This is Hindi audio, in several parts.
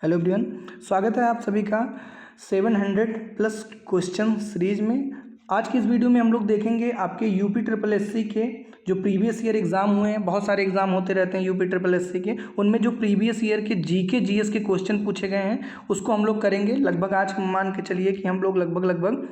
हेलो एवरीवन, स्वागत है आप सभी का 700 प्लस क्वेश्चन सीरीज में। आज की इस वीडियो में हम लोग देखेंगे आपके यूपी ट्रिपल एससी के जो प्रीवियस ईयर एग्जाम हुए हैं। बहुत सारे एग्जाम होते रहते हैं यूपी ट्रिपल एससी के, उनमें जो प्रीवियस ईयर के जीके जीएस के क्वेश्चन पूछे गए हैं उसको हम लोग करेंगे। लगभग आज मान के चलिए कि हम लोग लगभग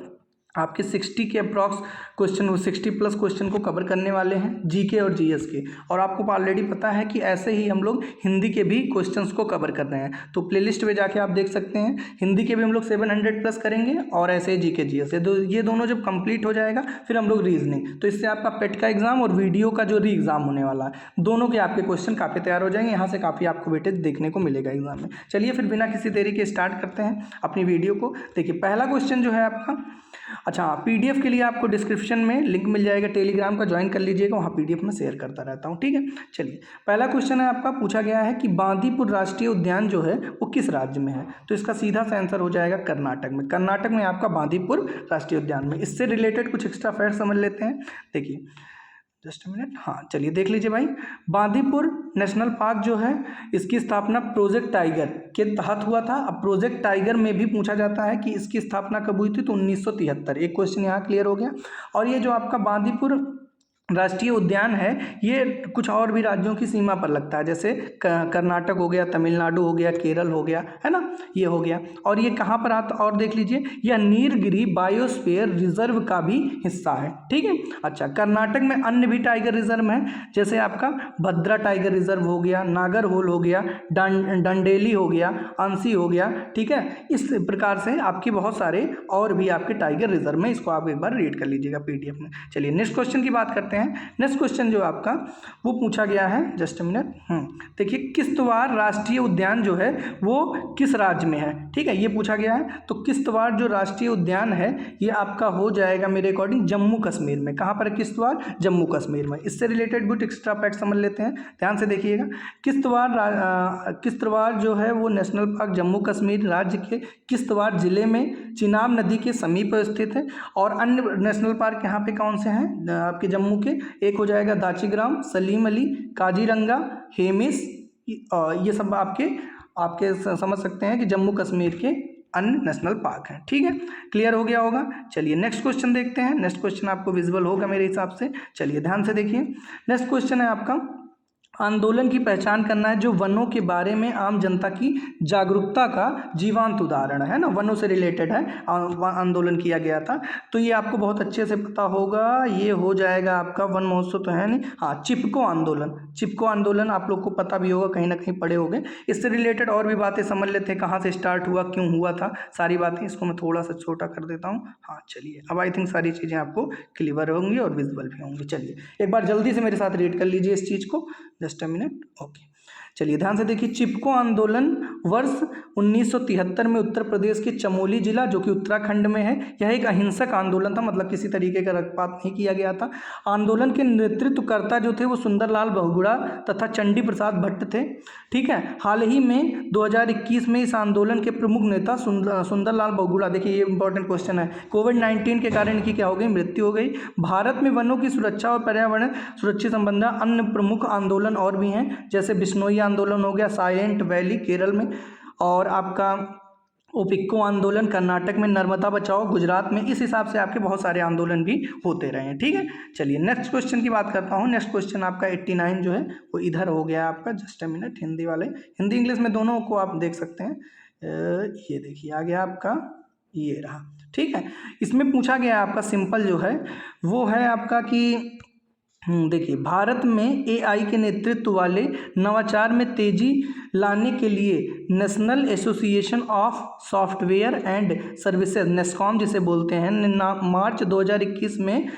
आपके 60 के अप्रॉक्स क्वेश्चन, 60 प्लस क्वेश्चन को कवर करने वाले हैं जीके और जीएस के। और आपको ऑलरेडी पता है कि ऐसे ही हम लोग हिंदी के भी क्वेश्चंस को कवर कर रहे हैं, तो प्लेलिस्ट में जाके आप देख सकते हैं। हिंदी के भी हम लोग 700 प्लस करेंगे और ऐसे ही जीके जीएस ये दोनों जब कंप्लीट हो जाएगा फिर हम लोग रीजनिंग, तो इससे आपका पेट का एग्जाम और वीडियो का जो री एग्जाम होने वाला है दोनों के आपके क्वेश्चन काफ़ी तैयार हो जाएंगे। यहाँ से काफ़ी आपको वेटेज देखने को मिलेगा एग्जाम में। चलिए फिर बिना किसी देरी के स्टार्ट करते हैं अपनी वीडियो को। देखिए पहला क्वेश्चन जो है आपका, अच्छा पीडीएफ के लिए आपको डिस्क्रिप्शन में लिंक मिल जाएगा, टेलीग्राम का ज्वाइन कर लीजिएगा, वहाँ पीडीएफ में शेयर करता रहता हूँ, ठीक है। चलिए पहला क्वेश्चन है आपका, पूछा गया है कि बांदीपुर राष्ट्रीय उद्यान जो है वो किस राज्य में है। तो इसका सीधा सा आंसर हो जाएगा कर्नाटक में। कर्नाटक में आपका बांदीपुर राष्ट्रीय उद्यान में। इससे रिलेटेड कुछ एक्स्ट्रा फैक्ट समझ लेते हैं। देखिए जस्ट मिनट, हाँ चलिए देख लीजिए भाई। बांदीपुर नेशनल पार्क जो है इसकी स्थापना प्रोजेक्ट टाइगर के तहत हुआ था। अब प्रोजेक्ट टाइगर में भी पूछा जाता है कि इसकी स्थापना कब हुई थी, तो 1973। एक क्वेश्चन यहाँ क्लियर हो गया। और ये जो आपका बांदीपुर राष्ट्रीय उद्यान है ये कुछ और भी राज्यों की सीमा पर लगता है, जैसे कर्नाटक हो गया, तमिलनाडु हो गया, केरल हो गया, है ना, ये हो गया। और ये कहाँ पर आता, और देख लीजिए यह नीलगिरी बायोस्फीयर रिजर्व का भी हिस्सा है, ठीक है। अच्छा कर्नाटक में अन्य भी टाइगर रिजर्व है, जैसे आपका भद्रा टाइगर रिजर्व हो गया, नागरहोल हो गया, डंडेली हो गया, अंसी हो गया, ठीक है। इस प्रकार से आपके बहुत सारे और भी आपके टाइगर रिजर्व में, इसको आप एक बार रीड कर लीजिएगा पीडीएफ में। चलिए नेक्स्ट क्वेश्चन की बात करते हैं। नेक्स्ट क्वेश्चन जो आपका वो पूछा गया है, जस्ट अ मिनट, देखिए किश्तवाड़ राष्ट्रीय उद्यान जो है वो किस राज्य में है, ठीक है, ये पूछा गया है। तो किश्तवाड़ जो राष्ट्रीय उद्यान है ये आपका हो जाएगा मेरे अकॉर्डिंग जम्मू कश्मीर में। कहाँ पर है किश्तवाड़, जम्मू कश्मीर में। इससे रिलेटेड कुछ एक्स्ट्रा फैक्ट समझ लेते हैं, ध्यान से देखिएगा। किश्तवाड़ जो है वो नेशनल पार्क जम्मू कश्मीर राज्य के किश्तवाड़ जिले में चिनाब नदी के समीप स्थित है। और अन्य नेशनल पार्क यहाँ पे कौन से हैं आपके जम्मू के, एक हो जाएगा दाचीग्राम, सलीम अली, काजीरंगा, हेमिस, ये सब आपके समझ सकते हैं कि जम्मू कश्मीर के अन्य नेशनल पार्क हैं, ठीक है। क्लियर हो गया होगा। चलिए नेक्स्ट क्वेश्चन देखते हैं। नेक्स्ट क्वेश्चन आपको विजुअल होगा मेरे हिसाब से, चलिए ध्यान से देखिए। नेक्स्ट क्वेश्चन है आपका, आंदोलन की पहचान करना है जो वनों के बारे में आम जनता की जागरूकता का जीवंत उदाहरण है ना, वनों से रिलेटेड है, आंदोलन किया गया था। तो ये आपको बहुत अच्छे से पता होगा, ये हो जाएगा आपका वन महोत्सव तो है नहीं, हाँ चिपको आंदोलन। चिपको आंदोलन आप लोग को पता भी होगा, कहीं ना कहीं पढ़े होंगे। इससे रिलेटेड और भी बातें समझ लेते हैं, कहाँ से स्टार्ट हुआ, क्यों हुआ था, सारी बातें। इसको मैं थोड़ा सा छोटा कर देता हूँ। हाँ चलिए अब आई थिंक सारी चीज़ें आपको क्लियर होंगी और विजुअल भी होंगी। चलिए एक बार जल्दी से मेरे साथ रीड कर लीजिए इस चीज़ को, जस्ट अ मिनट, ओके। चलिए ध्यान से देखिए। चिपको आंदोलन वर्ष 1973 में उत्तर प्रदेश के चमोली जिला जो कि उत्तराखंड में है, यह एक अहिंसक आंदोलन था, मतलब किसी तरीके का रक्तपात नहीं किया गया था। आंदोलन के नेतृत्वकर्ता जो थे वो सुंदरलाल बहुगुणा तथा चंडी प्रसाद भट्ट थे, ठीक है। हाल ही में 2021 में इस आंदोलन के प्रमुख नेता सुंदरलाल बहुगुणा, देखिए ये इंपॉर्टेंट क्वेश्चन है, कोविड-19 के कारण इनकी क्या हो गई, मृत्यु हो गई। भारत में वनों की सुरक्षा और पर्यावरण सुरक्षा संबंधी अन्य प्रमुख आंदोलन और भी हैं, जैसे बिश्नोई आंदोलन हो गया साइलेंट वैली केरल में, और आपका ओपिक्को आंदोलन कर्नाटक में, नर्मदा बचाओ गुजरात में। इस हिसाब से आपके बहुत सारे आंदोलन भी होते रहे हैं, ठीक है। चलिए नेक्स्ट क्वेश्चन की बात करता हूँ। नेक्स्ट क्वेश्चन आपका 89 जो है वो इधर हो गया आपका, जस्ट अ मिनट, हिंदी वाले, हिंदी इंग्लिश में दोनों को आप देख सकते हैं। ये देखिए आ गया आपका, ये रहा, ठीक है। इसमें पूछा गया आपका सिंपल जो है वो है आपका कि देखिए भारत में एआई के नेतृत्व वाले नवाचार में तेजी लाने के लिए national association of software and services, NASSCOM जिसे बोलते हैं, मार्च 2021 में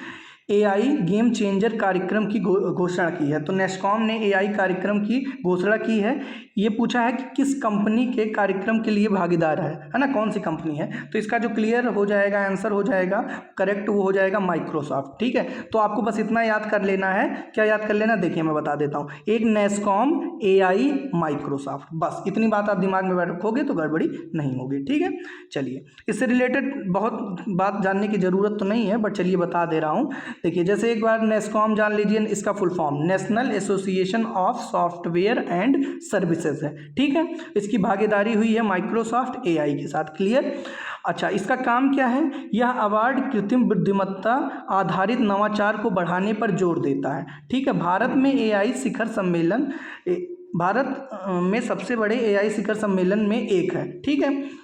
एआई गेम चेंजर कार्यक्रम की घोषणा की है। तो नेस्कॉम ने एआई कार्यक्रम की घोषणा की है। ये पूछा है कि किस कंपनी के कार्यक्रम के लिए भागीदार है ना, कौन सी कंपनी है। तो इसका जो क्लियर हो जाएगा आंसर हो जाएगा करेक्ट, वो हो जाएगा माइक्रोसॉफ्ट, ठीक है। तो आपको बस इतना याद कर लेना है, क्या याद कर लेना, देखिए मैं बता देता हूँ, एक नेस्कॉम, एआई, माइक्रोसॉफ्ट, बस इतनी बात आप दिमाग में रखोगे तो गड़बड़ी नहीं होगी, ठीक है। चलिए इससे रिलेटेड बहुत बात जानने की ज़रूरत तो नहीं है, बट चलिए बता दे रहा हूँ देखिए जैसे एक बार नेस्कॉम जान लीजिए, इसका full form national association of software and services है, ठीक है। इसकी भागीदारी हुई है माइक्रोसॉफ्ट एआई के साथ, क्लियर। अच्छा, इसका काम क्या है? यह अवार्ड कृत्रिम बुद्धिमत्ता आधारित नवाचार को बढ़ाने पर जोर देता है, ठीक है। भारत में एआई शिखर सम्मेलन भारत में सबसे बड़े एआई शिखर सम्मेलन में एक है, ठीक है।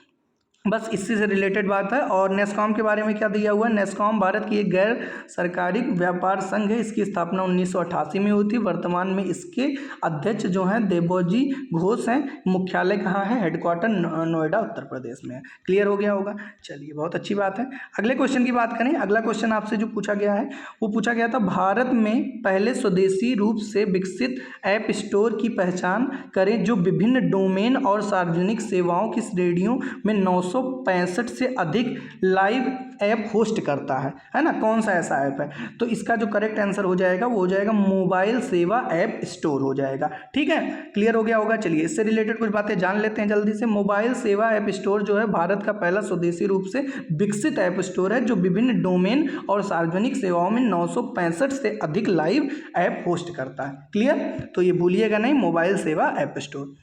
बस इससे से रिलेटेड बात है। और नेस्कॉम के बारे में क्या दिया हुआ है? नेस्कॉम भारत की एक गैर सरकारी व्यापार संघ है। इसकी स्थापना 1988 में हुई थी। वर्तमान में इसके अध्यक्ष जो हैं देबोजी घोष हैं। मुख्यालय कहाँ है? हेडक्वार्टर नोएडा उत्तर प्रदेश में है। क्लियर हो गया होगा। चलिए, बहुत अच्छी बात है। अगले क्वेश्चन की बात करें। अगला क्वेश्चन आपसे जो पूछा गया है वो पूछा गया था, भारत में पहले स्वदेशी रूप से विकसित ऐप स्टोर की पहचान करें जो विभिन्न डोमेन और सार्वजनिक सेवाओं की श्रेणियों में 965 से अधिक लाइव ऐप होस्ट करता है ना। कौन सा ऐसा ऐप है? तो इसका जो करेक्ट आंसर हो जाएगा वो हो जाएगा मोबाइल सेवा ऐप स्टोर हो जाएगा, ठीक है। क्लियर हो गया होगा। चलिए, इससे रिलेटेड कुछ बातें जान लेते हैं जल्दी से। मोबाइल सेवा ऐप स्टोर जो है भारत का पहला स्वदेशी रूप से विकसित ऐप स्टोर है जो विभिन्न डोमेन और सार्वजनिक सेवाओं में 965 से अधिक लाइव ऐप होस्ट करता है। क्लियर? तो ये भूलिएगा नहीं, मोबाइल सेवा ऐप स्टोर।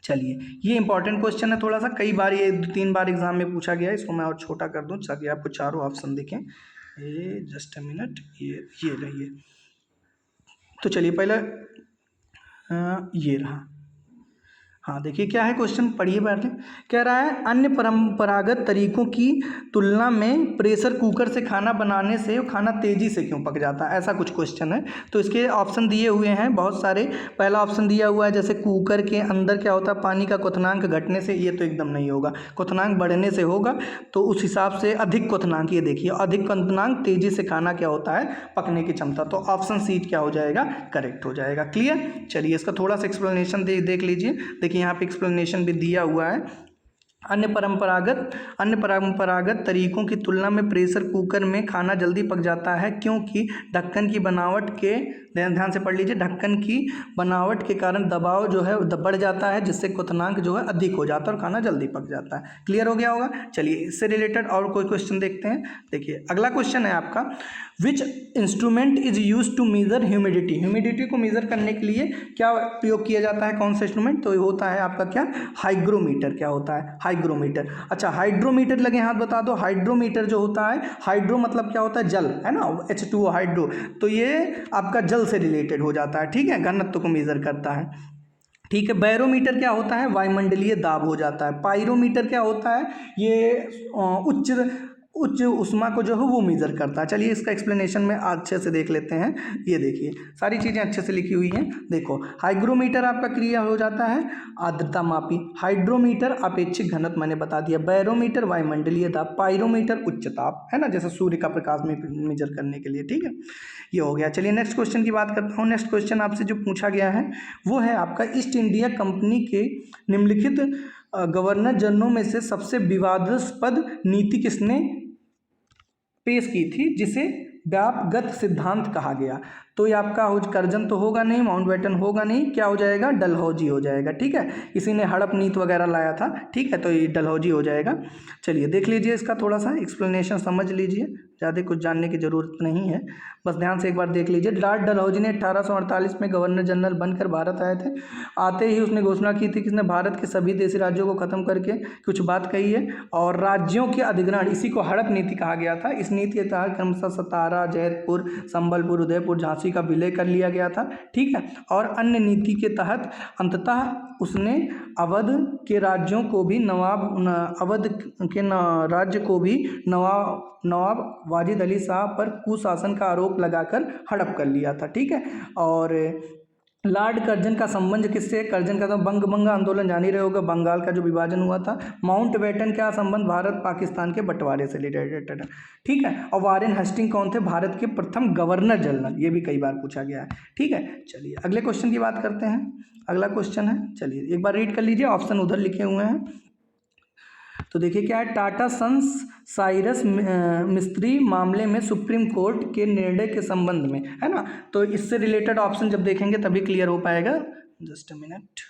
चलिए, ये इंपॉर्टेंट क्वेश्चन है थोड़ा सा, कई बार ये 2-3 बार एग्जाम में पूछा गया है। इसको मैं और छोटा कर दूं ताकि आपको चारों ऑप्शन दिखें। ये जस्ट अ मिनट, ये रहिए। तो चलिए पहले ये रहा। हाँ, देखिए क्या है क्वेश्चन, पढ़िए पहले। कह रहा है अन्य परंपरागत तरीकों की तुलना में प्रेशर कुकर से खाना बनाने से खाना तेज़ी से क्यों पक जाता है? ऐसा कुछ क्वेश्चन है। तो इसके ऑप्शन दिए हुए हैं बहुत सारे। पहला ऑप्शन दिया हुआ है जैसे कुकर के अंदर क्या होता है, पानी का क्वथनांक घटने से। ये तो एकदम नहीं होगा, क्वथनांक बढ़ने से होगा। तो उस हिसाब से अधिक क्वथनांक, ये देखिए अधिक क्वथनांक तेज़ी से खाना क्या होता है, पकने की क्षमता। तो ऑप्शन सी क्या हो जाएगा? करेक्ट हो जाएगा। क्लियर? चलिए, इसका थोड़ा सा एक्सप्लेनेशन देख लीजिए। देखिए यहाँ पे एक्सप्लेनेशन भी दिया हुआ है। अन्य परंपरागत तरीकों की तुलना में प्रेशर कुकर में खाना जल्दी पक जाता है क्योंकि ढक्कन की बनावट के, ध्यान से पढ़ लीजिए, ढक्कन की बनावट के कारण दबाव जो है बढ़ जाता है जिससे क्वथनांक जो है अधिक हो जाता है और खाना जल्दी पक जाता है। क्लियर हो गया होगा। चलिए, इससे रिलेटेड और कोई क्वेश्चन देखते हैं। देखिए अगला क्वेश्चन है आपका, which instrument is use to measure humidity? Humidity को मेजर करने के लिए क्या प्रयोग किया जाता है? कौन सा इंस्ट्रूमेंट? तो ये होता है आपका क्या? हाइग्रोमीटर। क्या होता है? हाइग्रोमीटर। अच्छा, हाइड्रोमीटर लगे हाथ बता दो। हाइड्रोमीटर जो होता है, हाइड्रो मतलब क्या होता है? जल, है ना, H2O हाइड्रो। तो ये आपका जल से रिलेटेड हो जाता है, ठीक है, घनत्व को मेजर करता है, ठीक है। बैरोमीटर क्या होता है? वायुमंडलीय दाब हो जाता है। पायरोमीटर क्या होता है? ये उच्च उष्मा को जो है वो मेजर करता है। चलिए इसका एक्सप्लेनेशन में अच्छे से देख लेते हैं। ये देखिए सारी चीज़ें अच्छे से लिखी हुई हैं। देखो, हाइग्रोमीटर आपका क्रिया हो जाता है आर्द्रता मापी, हाइड्रोमीटर अपेक्षित घनत्व मैंने बता दिया, बैरोमीटर वायुमंडलीय दाब, पायरोमीटर उच्च ताप, है ना, जैसे सूर्य का प्रकाश में मेजर करने के लिए, ठीक है। ये हो गया। चलिए नेक्स्ट क्वेश्चन की बात करता हूँ। नेक्स्ट क्वेश्चन आपसे जो पूछा गया है वो है आपका, ईस्ट इंडिया कंपनी के निम्नलिखित गवर्नर जनरलों में से सबसे विवादास्पद नीति किसने पेश की थी जिसे व्यापगत सिद्धांत कहा गया? तो ये आपका कर्जन तो होगा नहीं, माउंटबेटन होगा नहीं, क्या हो जाएगा? डलहौजी हो जाएगा, ठीक है। इसी ने हड़प नीति वगैरह लाया था, ठीक है, तो ये डलहौजी हो जाएगा। चलिए देख लीजिए, इसका थोड़ा सा एक्सप्लेनेशन समझ लीजिए, ज़्यादा कुछ जानने की ज़रूरत नहीं है, बस ध्यान से एक बार देख लीजिए। लॉर्ड डलहौजी ने 1848 में गवर्नर जनरल बनकर भारत आए थे। आते ही उसने घोषणा की थी कि उसने भारत के सभी देशी राज्यों को खत्म करके कुछ बात कही है और राज्यों के अधिग्रहण, इसी को हड़प नीति कहा गया था। इस नीति के तहत क्रमशः सतारा, जयपुर, संबलपुर, उदयपुर, झांसी का विलय कर लिया गया था, ठीक है। और अन्य नीति के तहत अंततः उसने अवध के राज्यों को भी राज्य को भी नवाब वाजिद अली शाह पर कुशासन का आरोप लगाकर हड़प कर लिया था, ठीक है। और लॉर्ड कर्जन का संबंध किससे? कर्जन का तो बंग आंदोलन जान ही रहे होगा, बंगाल का जो विभाजन हुआ था। माउंटबेटन का संबंध भारत पाकिस्तान के बंटवारे से रिलेटेड है, ठीक है। और वारेन हेस्टिंग कौन थे? भारत के प्रथम गवर्नर जनरल, ये भी कई बार पूछा गया है, ठीक है। चलिए अगले क्वेश्चन की बात करते हैं। अगला क्वेश्चन है, चलिए एक बार रीड कर लीजिए, ऑप्शन उधर लिखे हुए हैं। तो देखिए क्या है, टाटा सन्स साइरस मिस्त्री मामले में सुप्रीम कोर्ट के निर्णय के संबंध में, है ना। तो इससे रिलेटेड ऑप्शन जब देखेंगे तभी क्लियर हो पाएगा। जस्ट अ मिनट,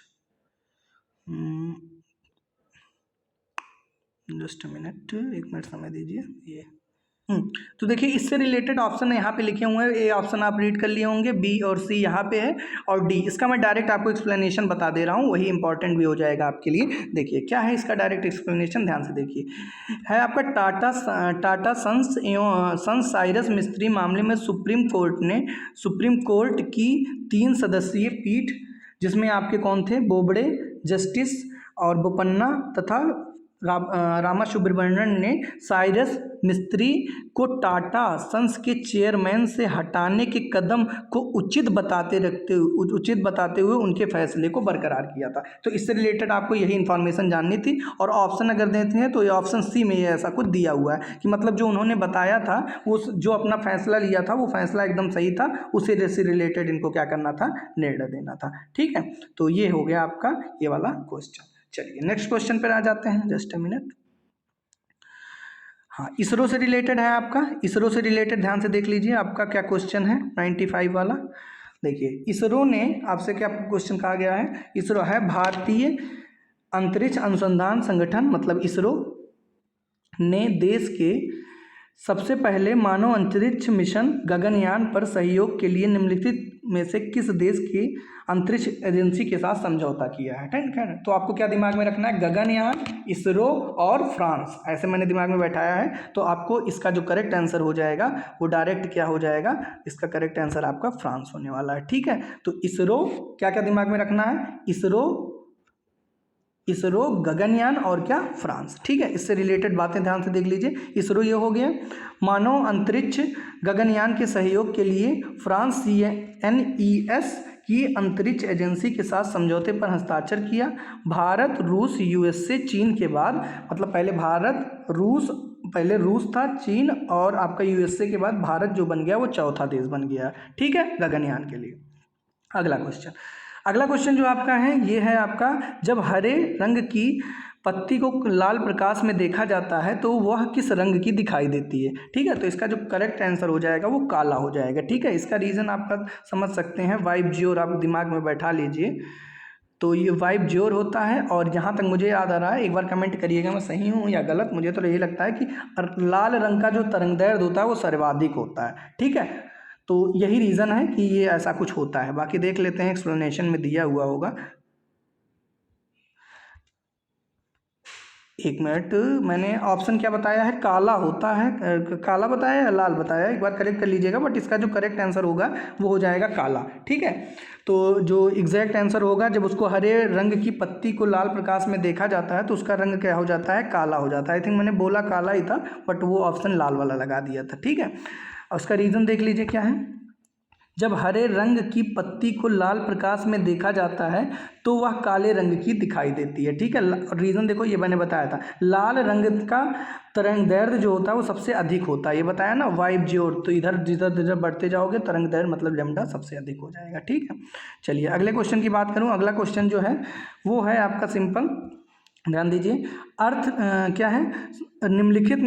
एक मिनट समय दीजिए। ये तो देखिए इससे रिलेटेड ऑप्शन यहाँ पे लिखे हुए हैं, ए ऑप्शन आप रीड कर लिए होंगे, बी और सी यहाँ पे है, और डी इसका मैं डायरेक्ट आपको एक्सप्लेनेशन बता दे रहा हूँ, वही इंपॉर्टेंट भी हो जाएगा आपके लिए। देखिए क्या है इसका डायरेक्ट एक्सप्लेनेशन, ध्यान से देखिए। है आपका टाटा सन्स साइरस मिस्त्री मामले में सुप्रीम कोर्ट की 3 सदस्यीय पीठ, जिसमें आपके कौन थे, बोबड़े जस्टिस और बोपन्ना तथा रामा सुब्रमण्यन ने साइरस मिस्त्री को टाटा सन्स के चेयरमैन से हटाने के कदम को उचित बताते हुए उनके फैसले को बरकरार किया था। तो इससे रिलेटेड आपको यही इन्फॉर्मेशन जाननी थी, और ऑप्शन अगर देते हैं तो ये ऑप्शन सी में ये ऐसा कुछ दिया हुआ है कि मतलब जो उन्होंने बताया था, वो जो अपना फैसला लिया था वो फैसला एकदम सही था, उसी से रिलेटेड इनको क्या करना था, निर्णय देना था। ठीक है, तो ये हो गया आपका ये वाला क्वेश्चन। चलिए नेक्स्ट क्वेश्चन पर आ जाते हैं, जस्ट अ मिनट। हाँ, इसरो से रिलेटेड है आपका, इसरो से रिलेटेड ध्यान से देख लीजिए आपका क्या क्वेश्चन है 95 वाला। देखिए इसरो ने आपसे क्या क्वेश्चन कहा गया है, इसरो है भारतीय अंतरिक्ष अनुसंधान संगठन मतलब इसरो ने देश के सबसे पहले मानव अंतरिक्ष मिशन गगनयान पर सहयोग के लिए निम्नलिखित में से किस देश की अंतरिक्ष एजेंसी के साथ समझौता किया है। ठीक है, तो आपको क्या दिमाग में रखना है, गगनयान, इसरो और फ्रांस, ऐसे मैंने दिमाग में बैठाया है। तो आपको इसका जो करेक्ट आंसर हो जाएगा वो डायरेक्ट क्या हो जाएगा, इसका करेक्ट आंसर आपका फ्रांस होने वाला है। ठीक है, तो इसरो क्या क्या दिमाग में रखना है, इसरो गगनयान और क्या, फ्रांस। ठीक है, इससे रिलेटेड बातें ध्यान से देख लीजिए। इसरो ये हो गया, मानव अंतरिक्ष गगनयान के सहयोग के लिए फ्रांस CNES की अंतरिक्ष एजेंसी के साथ समझौते पर हस्ताक्षर किया। भारत, रूस, USA, चीन के बाद, मतलब पहले रूस था, चीन और आपका USA के बाद भारत जो बन गया वो चौथा देश बन गया। ठीक है, गगनयान के लिए। अगला क्वेश्चन जो आपका है ये है आपका, जब हरे रंग की पत्ती को लाल प्रकाश में देखा जाता है तो वह किस रंग की दिखाई देती है। ठीक है, तो इसका जो करेक्ट आंसर हो जाएगा वो काला हो जाएगा। ठीक है, इसका रीज़न आपका समझ सकते हैं, वाइब ज्योर आप दिमाग में बैठा लीजिए। तो ये वाइब ज्योर होता है, और जहाँ तक मुझे याद आ रहा है, एक बार कमेंट करिएगा मैं सही हूँ या गलत, मुझे तो यही लगता है कि लाल रंग का जो तरंगदैर्ध्य होता है वो सर्वाधिक होता है। ठीक है, तो यही रीज़न है कि ये ऐसा कुछ होता है। बाकी देख लेते हैं, एक्सप्लेनेशन में दिया हुआ होगा। एक मिनट, मैंने ऑप्शन क्या बताया है, काला होता है, काला बताया या लाल बताया, एक बार करेक्ट कर लीजिएगा। बट इसका जो करेक्ट आंसर होगा वो हो जाएगा काला। ठीक है, तो जो एग्जैक्ट आंसर होगा, जब उसको हरे रंग की पत्ती को लाल प्रकाश में देखा जाता है तो उसका रंग क्या हो जाता है, काला हो जाता है। आई थिंक मैंने बोला काला ही था, बट वो ऑप्शन लाल वाला लगा दिया था। ठीक है, उसका रीज़न देख लीजिए क्या है, जब हरे रंग की पत्ती को लाल प्रकाश में देखा जाता है तो वह काले रंग की दिखाई देती है। ठीक है, रीज़न देखो ये मैंने बताया था, लाल रंग का तरंगदैर्ध्य जो होता है वो सबसे अधिक होता है, ये बताया ना, वाइब ज्योर। तो इधर जिधर बढ़ते जाओगे तरंगदैर्ध्य मतलब लैम्डा सबसे अधिक हो जाएगा। ठीक है, चलिए अगले क्वेश्चन की बात करूँ। अगला क्वेश्चन जो है वो है आपका सिंपल, ध्यान दीजिए। अर्थ क्या है, निम्नलिखित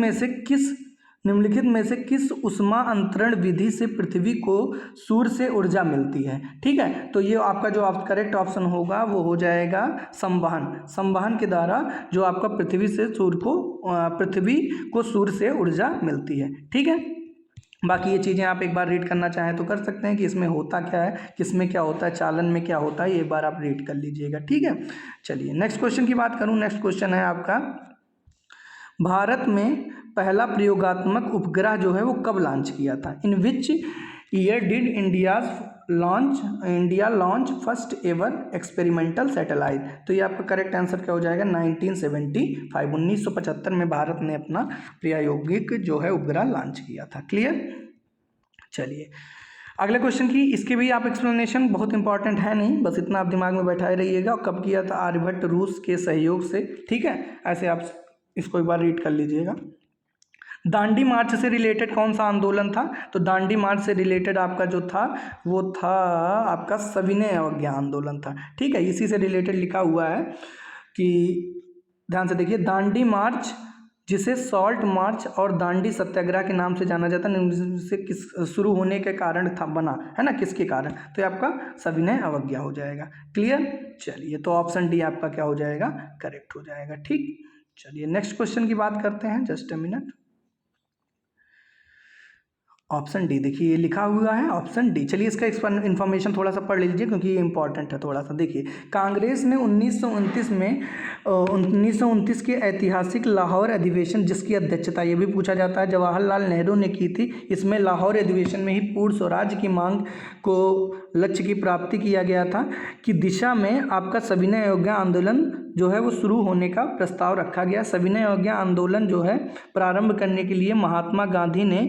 में से किस ऊष्मा अंतरण विधि से पृथ्वी को सूर्य से ऊर्जा मिलती है। ठीक है, तो ये आपका जो करेक्ट ऑप्शन होगा वो हो जाएगा संवहन के द्वारा जो आपका पृथ्वी को सूर्य से ऊर्जा मिलती है। ठीक है, बाकी ये चीज़ें आप एक बार रीड करना चाहें तो कर सकते हैं कि इसमें होता क्या है, किसमें क्या होता है, चालन में क्या होता है, ये एक बार आप रीड कर लीजिएगा। ठीक है, चलिए नेक्स्ट क्वेश्चन की बात करूँ। नेक्स्ट क्वेश्चन है आपका, भारत में पहला प्रयोगात्मक उपग्रह जो है वो कब लॉन्च किया था। In which year did India launch first ever experimental satellite. तो ये आपका करेक्ट आंसर क्या हो जाएगा, 1975, 1975 में भारत ने अपना प्रायोगिक जो है उपग्रह लॉन्च किया था। क्लियर, चलिए अगले क्वेश्चन की, इसके भी आप एक्सप्लेनेशन बहुत इंपॉर्टेंट है नहीं, बस इतना आप दिमाग में बैठाए रहिएगा। कब किया था, आर्यभट्ट रूस के सहयोग से। ठीक है, ऐसे आप इसको एक बार रीड कर लीजिएगा। दांडी मार्च से रिलेटेड कौन सा आंदोलन था, तो दांडी मार्च से रिलेटेड आपका जो था वो था आपका सविनय अवज्ञा आंदोलन था। ठीक है, इसी से रिलेटेड लिखा हुआ है कि ध्यान से देखिए, दांडी मार्च जिसे सॉल्ट मार्च और दांडी सत्याग्रह के नाम से जाना जाता है, से किस शुरू होने के कारण था, बना है ना, किसके कारण, तो ये आपका सविनय अवज्ञा हो जाएगा। क्लियर, चलिए तो ऑप्शन डी आपका क्या हो जाएगा, करेक्ट हो जाएगा। ठीक, चलिए नेक्स्ट क्वेश्चन की बात करते हैं, just a minute. Option D, देखिए ये लिखा हुआ है ऑप्शन डी। चलिए इसका इन्फॉर्मेशन थोड़ा सा पढ़ लीजिए क्योंकि ये इंपॉर्टेंट है थोड़ा सा। देखिए कांग्रेस ने 1929 में 1929 के ऐतिहासिक लाहौर अधिवेशन, जिसकी अध्यक्षता, ये भी पूछा जाता है, जवाहरलाल नेहरू ने की थी। इसमें लाहौर अधिवेशन में ही पूर्ण स्वराज की मांग को लक्ष्य की प्राप्ति किया गया था कि दिशा में आपका सविनय अवज्ञा आंदोलन जो है वो शुरू होने का प्रस्ताव रखा गया। सविनय अवज्ञा आंदोलन जो है प्रारंभ करने के लिए महात्मा गांधी ने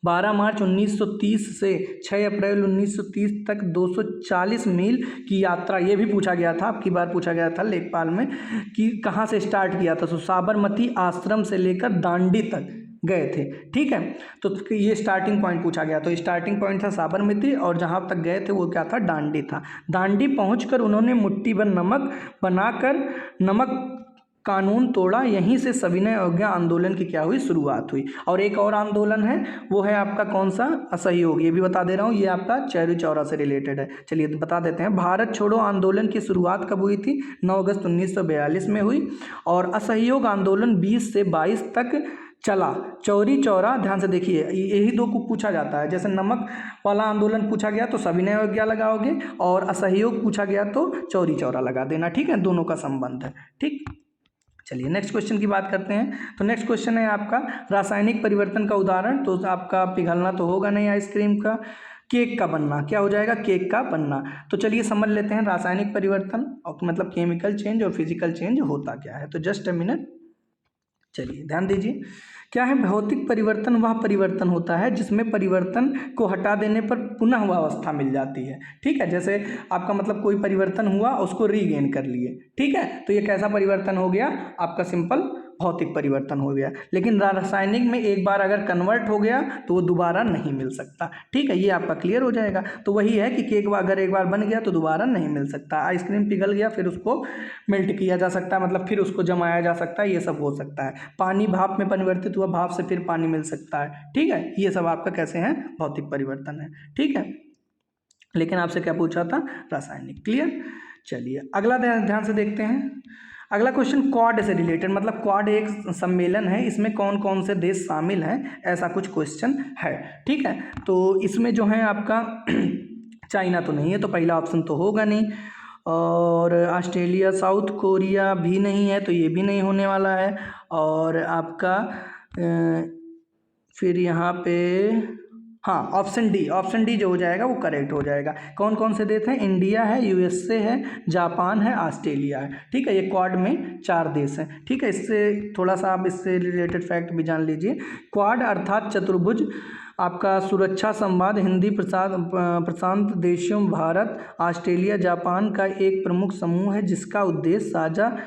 12 मार्च 1930 से 6 अप्रैल 1930 तक 240 मील की यात्रा, ये भी पूछा गया था, आपकी बार पूछा गया था लेखपाल में, कि कहाँ से स्टार्ट किया था। तो साबरमती आश्रम से लेकर दांडी तक गए थे। ठीक है, तो ये स्टार्टिंग पॉइंट पूछा गया। तो स्टार्टिंग पॉइंट था साबरमती और जहाँ तक गए थे वो क्या था, दांडी था। दांडी पहुँचकर उन्होंने मुट्ठी भर नमक बनाकर नमक कानून तोड़ा। यहीं से सविनय अवज्ञा आंदोलन की क्या हुई, शुरुआत हुई। और एक और आंदोलन है, वो है आपका कौन सा, असहयोग। ये भी बता दे रहा हूँ, ये आपका चौरी चौरा से रिलेटेड है। चलिए बता देते हैं। भारत छोड़ो आंदोलन की शुरुआत कब हुई थी, 9 अगस्त 1942 में हुई। और असहयोग आंदोलन 20 से 22 तक चला। चौरी चौरा, ध्यान से देखिए, यही दो को पूछा जाता है। जैसे नमक वाला आंदोलन पूछा गया तो सविनय अवज्ञा लगाओगे, और असहयोग पूछा गया तो चौरी चौरा लगा देना। ठीक है, दोनों का संबंध है। ठीक, चलिए नेक्स्ट क्वेश्चन की बात करते हैं। तो नेक्स्ट क्वेश्चन है आपका रासायनिक परिवर्तन का उदाहरण। तो आपका पिघलना तो होगा नहीं आइसक्रीम का, केक का बनना, क्या हो जाएगा, केक का बनना। तो चलिए समझ लेते हैं रासायनिक परिवर्तन और मतलब केमिकल चेंज और फिजिकल चेंज होता क्या है। तो जस्ट अ मिनट, चलिए ध्यान दीजिए। क्या है, भौतिक परिवर्तन वह परिवर्तन होता है जिसमें परिवर्तन को हटा देने पर पुनः वह अवस्था मिल जाती है। ठीक है, जैसे आपका मतलब कोई परिवर्तन हुआ, उसको रीगेन कर लिए। ठीक है, तो ये कैसा परिवर्तन हो गया, आपका सिंपल भौतिक परिवर्तन हो गया। लेकिन रासायनिक में एक बार अगर कन्वर्ट हो गया तो वो दोबारा नहीं मिल सकता। ठीक है, ये आपका क्लियर हो जाएगा। तो वही है कि केक अगर एक बार बन गया तो दोबारा नहीं मिल सकता। आइसक्रीम पिघल गया, फिर उसको मेल्ट किया जा सकता है, मतलब फिर उसको जमाया जा सकता है, ये सब हो सकता है। पानी भाप में परिवर्तित हुआ, भाप से फिर पानी मिल सकता है। ठीक है, ये सब आपका कैसे हैं, भौतिक परिवर्तन है। ठीक है, लेकिन आपसे क्या पूछा था, रासायनिक। क्लियर। चलिए अगला ध्यान से देखते हैं। अगला क्वेश्चन क्वाड से रिलेटेड, मतलब क्वाड एक सम्मेलन है, इसमें कौन कौन से देश शामिल हैं, ऐसा कुछ क्वेश्चन है। ठीक है, तो इसमें जो है आपका चाइना तो नहीं है, तो पहला ऑप्शन तो होगा नहीं। और ऑस्ट्रेलिया, साउथ कोरिया भी नहीं है, तो ये भी नहीं होने वाला है। और आपका फिर यहाँ पे हाँ ऑप्शन डी जो हो जाएगा वो करेक्ट हो जाएगा। कौन कौन से देश हैं, इंडिया है, यूएसए है, जापान है, ऑस्ट्रेलिया है। ठीक है, ये क्वाड में 4 देश हैं। ठीक है, इससे थोड़ा सा आप इससे रिलेटेड फैक्ट भी जान लीजिए। क्वाड अर्थात चतुर्भुज आपका सुरक्षा संवाद हिंदी प्रशांत देशों भारत, ऑस्ट्रेलिया, जापान का एक प्रमुख समूह है जिसका उद्देश्य साझा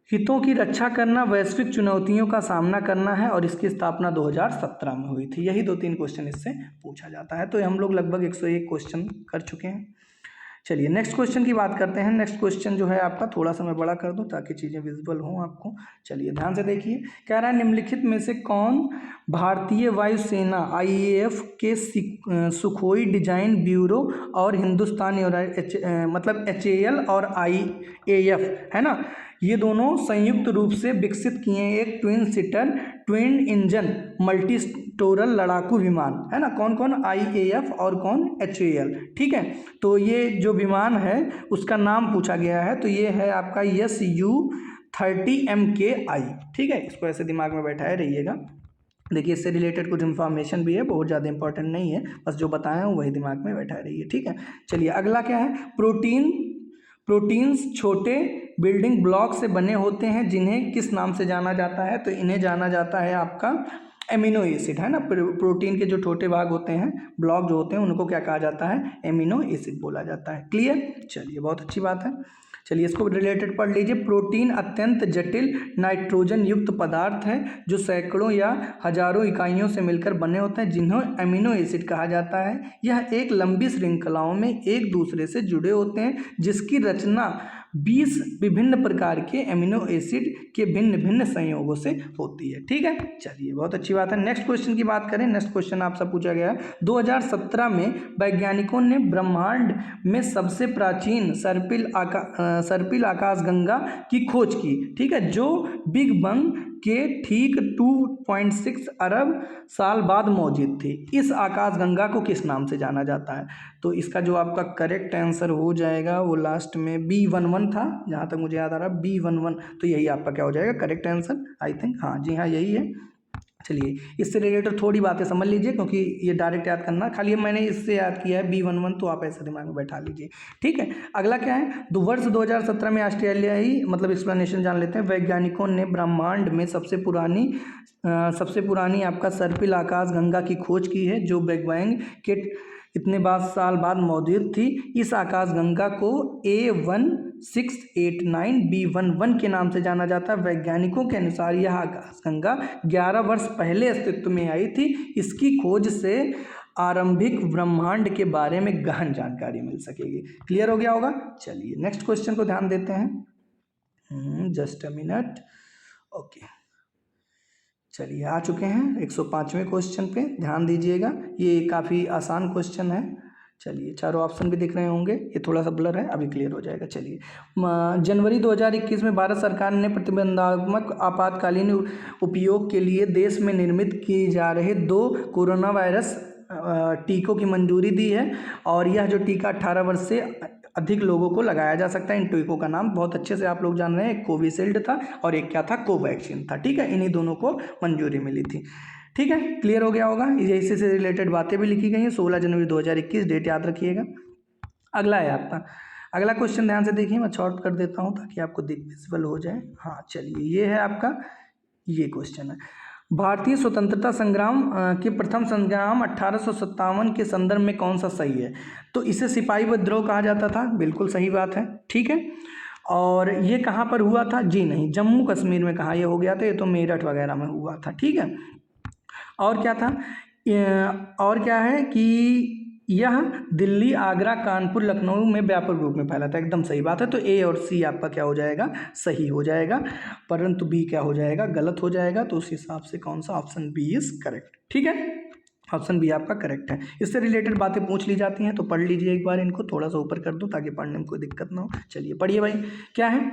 हितों की रक्षा करना, वैश्विक चुनौतियों का सामना करना है। और इसकी स्थापना 2017 में हुई थी। यही 2-3 क्वेश्चन इससे पूछा जाता है। तो हम लोग लगभग 101 क्वेश्चन कर चुके हैं। चलिए नेक्स्ट क्वेश्चन की बात करते हैं। नेक्स्ट क्वेश्चन जो है आपका, थोड़ा सा मैं बड़ा कर दूं ताकि चीज़ें विजिबल हों आपको। चलिए ध्यान से देखिए। कह रहा है निम्नलिखित में से कौन भारतीय वायुसेना IAF के सुखोई डिजाइन ब्यूरो और हिंदुस्तान मतलब HAL और IAF है ना, ये दोनों संयुक्त रूप से विकसित किए एक twin seater twin engine multi स्टोरल लड़ाकू विमान है ना। कौन कौन, IAF और कौन, HAL। ठीक है, तो ये जो विमान है उसका नाम पूछा गया है, तो ये है आपका SU-30 MKI। ठीक है, इसको ऐसे दिमाग में बैठाए रहिएगा। देखिए इससे रिलेटेड कुछ इन्फॉर्मेशन भी है, बहुत ज़्यादा इंपॉर्टेंट नहीं है, बस जो बताया हूँ वही दिमाग में बैठाए रहिए। ठीक है, चलिए अगला क्या है, प्रोटीन्स छोटे बिल्डिंग ब्लॉक से बने होते हैं जिन्हें किस नाम से जाना जाता है, तो इन्हें जाना जाता है आपका एमिनो एसिड है ना। प्रोटीन के जो छोटे भाग होते हैं, ब्लॉक जो होते हैं, उनको क्या कहा जाता है, एमिनो एसिड बोला जाता है। क्लियर, चलिए बहुत अच्छी बात है। चलिए इसको रिलेटेड पढ़ लीजिए। प्रोटीन अत्यंत जटिल नाइट्रोजन युक्त पदार्थ है जो सैकड़ों या हजारों इकाइयों से मिलकर बने होते हैं जिन्हें एमिनो एसिड कहा जाता है। यह एक लंबी श्रृंखलाओं में एक दूसरे से जुड़े होते हैं जिसकी रचना 20 विभिन्न प्रकार के एमिनो एसिड के भिन्न भिन्न संयोगों से होती है। ठीक है, चलिए बहुत अच्छी बात है। नेक्स्ट क्वेश्चन की बात करें। नेक्स्ट क्वेश्चन आपसे पूछा गया है 2017 में वैज्ञानिकों ने ब्रह्मांड में सबसे प्राचीन सर्पिल आकाशगंगा की खोज की। ठीक है, जो बिग बैंग के ठीक 2.6 अरब साल बाद मौजूद थी। इस आकाशगंगा को किस नाम से जाना जाता है? तो इसका जो आपका करेक्ट आंसर हो जाएगा वो लास्ट में B11 था, जहाँ तक मुझे याद आ रहा है B11। तो यही आपका क्या हो जाएगा करेक्ट आंसर, आई थिंक। हाँ जी हाँ, यही है। चलिए, इससे रिलेटेड थोड़ी बातें समझ लीजिए, क्योंकि ये डायरेक्ट याद करना, खाली मैंने इससे याद किया है B11, तो आप ऐसे दिमाग में बैठा लीजिए। ठीक है, अगला क्या है, वर्ष 2017 में ऑस्ट्रेलियाई मतलब एक्सप्लेनेशन जान लेते हैं। वैज्ञानिकों ने ब्रह्मांड में सबसे पुरानी आपका सर्पिल आकाश गंगा की खोज की है, जो बिग बैंग के इतने साल बाद मौजूद थी। इस आकाश गंगा को A1689B11 के नाम से जाना जाता है। वैज्ञानिकों के अनुसार यह आकाश गंगा 11 वर्ष पहले अस्तित्व में आई थी। इसकी खोज से आरंभिक ब्रह्मांड के बारे में गहन जानकारी मिल सकेगी। क्लियर हो गया होगा। चलिए नेक्स्ट क्वेश्चन को ध्यान देते हैं। Just a minute. ओके, चलिए आ चुके हैं 105वें क्वेश्चन पे, ध्यान दीजिएगा। ये काफ़ी आसान क्वेश्चन है। चलिए, चारों ऑप्शन भी दिख रहे होंगे, ये थोड़ा सा ब्लर है, अभी क्लियर हो जाएगा। चलिए, जनवरी 2021 में भारत सरकार ने प्रतिबंधात्मक आपातकालीन उपयोग के लिए देश में निर्मित किए जा रहे 2 कोरोना वायरस टीकों की मंजूरी दी है। और यह जो टीका 18 वर्ष से अधिक लोगों को लगाया जा सकता है। इन टीकों का नाम बहुत अच्छे से आप लोग जान रहे हैं, एक कोविशील्ड था और एक क्या था, कोवैक्सीन था। ठीक है, इन्हीं दोनों को मंजूरी मिली थी। ठीक है, क्लियर हो गया होगा। इसी से रिलेटेड बातें भी लिखी गई हैं। 16 जनवरी 2021 डेट याद रखिएगा। अगला है आपका, अगला क्वेश्चन ध्यान से देखिए, मैं शॉर्ट कर देता हूँ ताकि आपको विजिबल हो जाए। हाँ चलिए, ये है आपका, ये क्वेश्चन है, भारतीय स्वतंत्रता संग्राम के प्रथम संग्राम 1857 के संदर्भ में कौन सा सही है? तो इसे सिपाही विद्रोह कहा जाता था, बिल्कुल सही बात है। ठीक है, और ये कहाँ पर हुआ था? जी नहीं, जम्मू कश्मीर में कहाँ ये हो गया था, ये तो मेरठ वगैरह में हुआ था। ठीक है, और क्या था, और क्या है कि यह दिल्ली, आगरा, कानपुर, लखनऊ में व्यापक रूप में फैला था। एकदम सही बात है। तो ए और सी आपका क्या हो जाएगा, सही हो जाएगा, परंतु बी क्या हो जाएगा, गलत हो जाएगा। तो उस हिसाब से कौन सा, ऑप्शन बी इज करेक्ट। ठीक है, ऑप्शन बी आपका करेक्ट है। इससे रिलेटेड बातें पूछ ली जाती हैं, तो पढ़ लीजिए एक बार, इनको थोड़ा सा ऊपर कर दो ताकि पढ़ने में कोई दिक्कत ना हो। चलिए पढ़िए भाई, क्या है,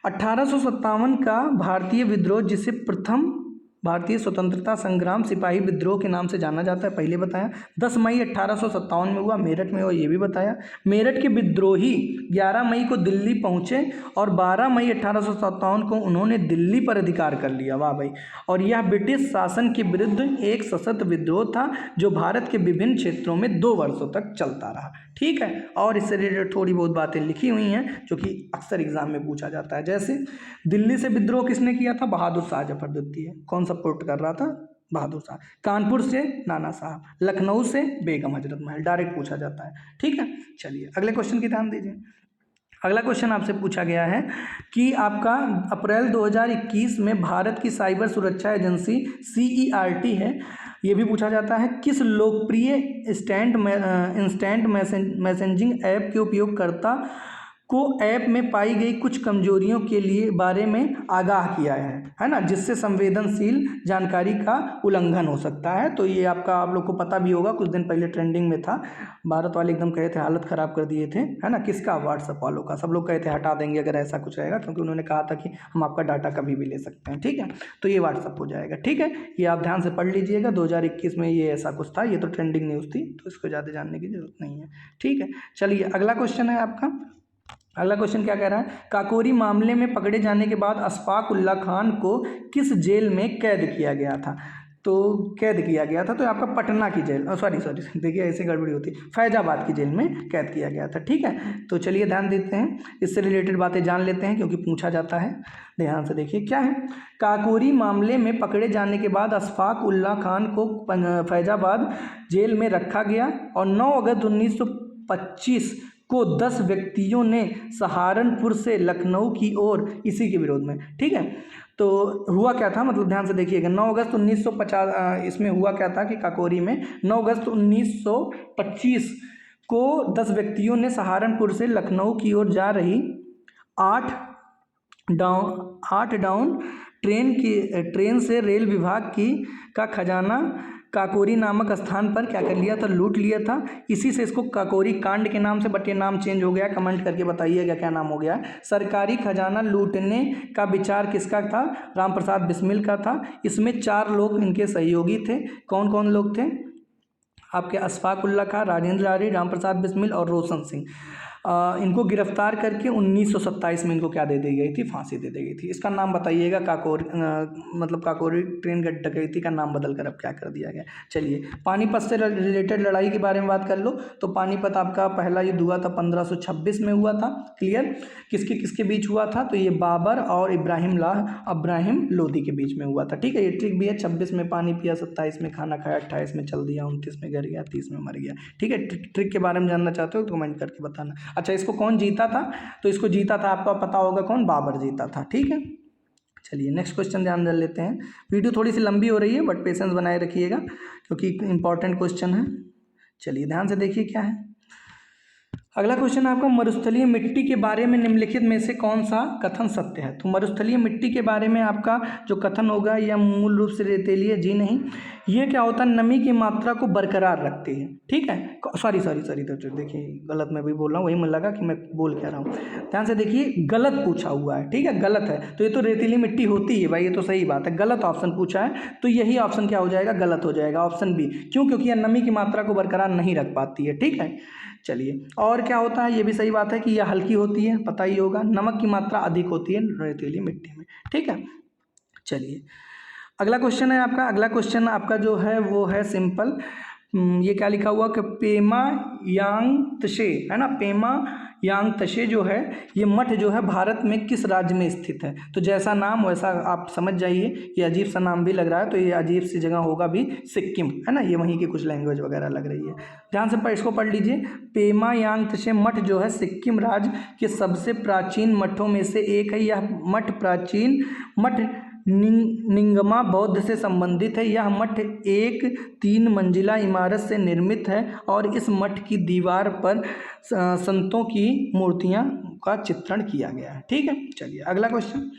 1857 का भारतीय विद्रोह, जिसे प्रथम भारतीय स्वतंत्रता संग्राम सिपाही विद्रोह के नाम से जाना जाता है, पहले बताया। 10 मई 1857 में हुआ, मेरठ में हुआ, ये भी बताया। मेरठ के विद्रोही 11 मई को दिल्ली पहुंचे और 12 मई 1857 को उन्होंने दिल्ली पर अधिकार कर लिया। वाह भाई। और यह ब्रिटिश शासन के विरुद्ध एक सशक्त विद्रोह था, जो भारत के विभिन्न क्षेत्रों में 2 वर्षों तक चलता रहा। ठीक है, और इससे रिलेटेड थोड़ी बहुत बातें लिखी हुई हैं जो कि अक्सर एग्जाम में पूछा जाता है। जैसे दिल्ली से विद्रोह किसने किया था? बहादुर शाह जफर द्वितीय। कौन सपोर्ट कर रहा था? बहादुर शाह। कानपुर से नाना साहब, लखनऊ से बेगम हजरत महल, डायरेक्ट पूछा जाता है। ठीक है, चलिए अगले क्वेश्चन की ध्यान दीजिए। अगला क्वेश्चन आपसे पूछा गया है कि आपका अप्रैल 2021 में भारत की साइबर सुरक्षा एजेंसी CERT है, ये भी पूछा जाता है, किस लोकप्रिय इंस्टेंट मैसेजिंग ऐप के उपयोगकर्ता को ऐप में पाई गई कुछ कमजोरियों के लिए बारे में आगाह किया है ना, जिससे संवेदनशील जानकारी का उल्लंघन हो सकता है। तो ये आपका, आप लोग को पता भी होगा, कुछ दिन पहले ट्रेंडिंग में था, भारत वाले एकदम कहे थे हालत ख़राब कर दिए थे, है ना, किसका? व्हाट्सएप वालों का। सब लोग कहे थे हटा देंगे अगर ऐसा कुछ रहेगा, क्योंकि उन्होंने कहा था कि हम आपका डाटा कभी भी ले सकते हैं। ठीक है, तो ये व्हाट्सएप हो जाएगा। ठीक है, ये आप ध्यान से पढ़ लीजिएगा, 2021 में ये ऐसा कुछ था, ये तो ट्रेंडिंग न्यूज़ थी, तो इसको ज़्यादा जानने की जरूरत नहीं है। ठीक है, चलिए अगला क्वेश्चन है आपका। अगला क्वेश्चन क्या कह रहा है, काकोरी मामले में पकड़े जाने के बाद अशफाक उल्ला खान को किस जेल में कैद किया गया था? तो कैद किया गया था, तो आपका पटना की जेल, सॉरी देखिए ऐसे गड़बड़ी होती है, फैजाबाद की जेल में कैद किया गया था। ठीक है, तो चलिए ध्यान देते हैं, इससे रिलेटेड बातें जान लेते हैं, क्योंकि पूछा जाता है। ध्यान से देखिए क्या है, काकोरी मामले में पकड़े जाने के बाद अशफाक उल्ला खान को फैजाबाद जेल में रखा गया और 9 अगस्त 1925 को 10 व्यक्तियों ने सहारनपुर से लखनऊ की ओर इसी के विरोध में। ठीक है, तो हुआ क्या था, मतलब ध्यान से देखिएगा, 9 अगस्त 1950 इसमें हुआ क्या था कि काकोरी में 9 अगस्त 1925 को 10 व्यक्तियों ने सहारनपुर से लखनऊ की ओर जा रही 8 डाउन ट्रेन से रेल विभाग का काकोरी नामक स्थान पर क्या कर लिया था, लूट लिया था। इसी से इसको काकोरी कांड के नाम से, बट ये नाम चेंज हो गया, कमेंट करके बताइएगा क्या नाम हो गया। सरकारी खजाना लूटने का विचार किसका था, राम प्रसाद बिस्मिल का था। इसमें 4 लोग इनके सहयोगी थे। कौन कौन लोग थे आपके, अशफाक उल्ला खां, राजेंद्र आर्य, राम प्रसाद बिस्मिल और रोशन सिंह। इनको गिरफ्तार करके 1927 में इनको क्या दे दी गई थी, फांसी दे दी गई थी। इसका नाम बताइएगा, मतलब काकोरी ट्रेन डकैती का नाम बदल कर अब क्या कर दिया गया। चलिए पानीपत से रिलेटेड लड़ाई के बारे में बात कर लो। तो पानीपत आपका पहला युद्ध हुआ था 1526 में हुआ था। क्लियर, किसके किसके बीच हुआ था, तो ये बाबर और इब्राहिम लोदी के बीच में हुआ था। ठीक है, ये ट्रिक भी है। 26 में पानी पिया, 27 में खाना खाया, 28 में चल दिया, 29 में गिर गया, 30 में मर गया। ठीक है, ट्रिक के बारे में जानना चाहते हो तो कमेंट करके बताना। अच्छा, इसको कौन जीता था, तो इसको जीता था, आपको पता होगा कौन, बाबर जीता था। ठीक है, चलिए नेक्स्ट क्वेश्चन ध्यान दे लेते हैं। वीडियो थोड़ी सी लंबी हो रही है, बट पेशेंस बनाए रखिएगा क्योंकि इंपॉर्टेंट क्वेश्चन है। चलिए ध्यान से देखिए क्या है। अगला क्वेश्चन है आपका, मरुस्थलीय मिट्टी के बारे में निम्नलिखित में से कौन सा कथन सत्य है। तो मरुस्थलीय मिट्टी के बारे में आपका जो कथन होगा, यह मूल रूप से रेतीली है, जी नहीं। ये क्या होता है, नमी की मात्रा को बरकरार रखती है। ठीक है, सॉरी तो देखिए गलत मैं भी बोल रहा हूँ, वही मुझे लगा कि मैं बोल क्या रहा हूँ। ध्यान से देखिए, गलत पूछा हुआ है। ठीक है, गलत है, तो ये तो रेतीली मिट्टी होती है भाई, ये तो सही बात है। गलत ऑप्शन पूछा है, तो यही ऑप्शन क्या हो जाएगा, गलत हो जाएगा, ऑप्शन बी। क्यों, क्योंकि यह नमी की मात्रा को बरकरार नहीं रख पाती है। ठीक है, चलिए और क्या होता है, ये भी सही बात है कि यह हल्की होती है, पता ही होगा। नमक की मात्रा अधिक होती है रेतीली मिट्टी में। ठीक है, चलिए अगला क्वेश्चन है आपका। अगला क्वेश्चन आपका जो है वो है सिंपल। ये क्या लिखा हुआ कि पेमा यांग तशे है ना, पेमा यांग तशे जो है ये मठ जो है भारत में किस राज्य में स्थित है। तो जैसा नाम वैसा आप समझ जाइए, ये अजीब सा नाम भी लग रहा है, तो ये अजीब सी जगह होगा भी, सिक्किम है ना, ये वहीं की कुछ लैंग्वेज वगैरह लग रही है। ध्यान से इसको पढ़ लीजिए। पेमा यांग तशे मठ जो है सिक्किम राज्य के सबसे प्राचीन मठों में से एक है। यह मठ प्राचीन मठ निंगमा बौद्ध से संबंधित है। यह मठ एक 3 मंजिला इमारत से निर्मित है और इस मठ की दीवार पर संतों की मूर्तियां का चित्रण किया गया है। ठीक है, चलिए अगला क्वेश्चन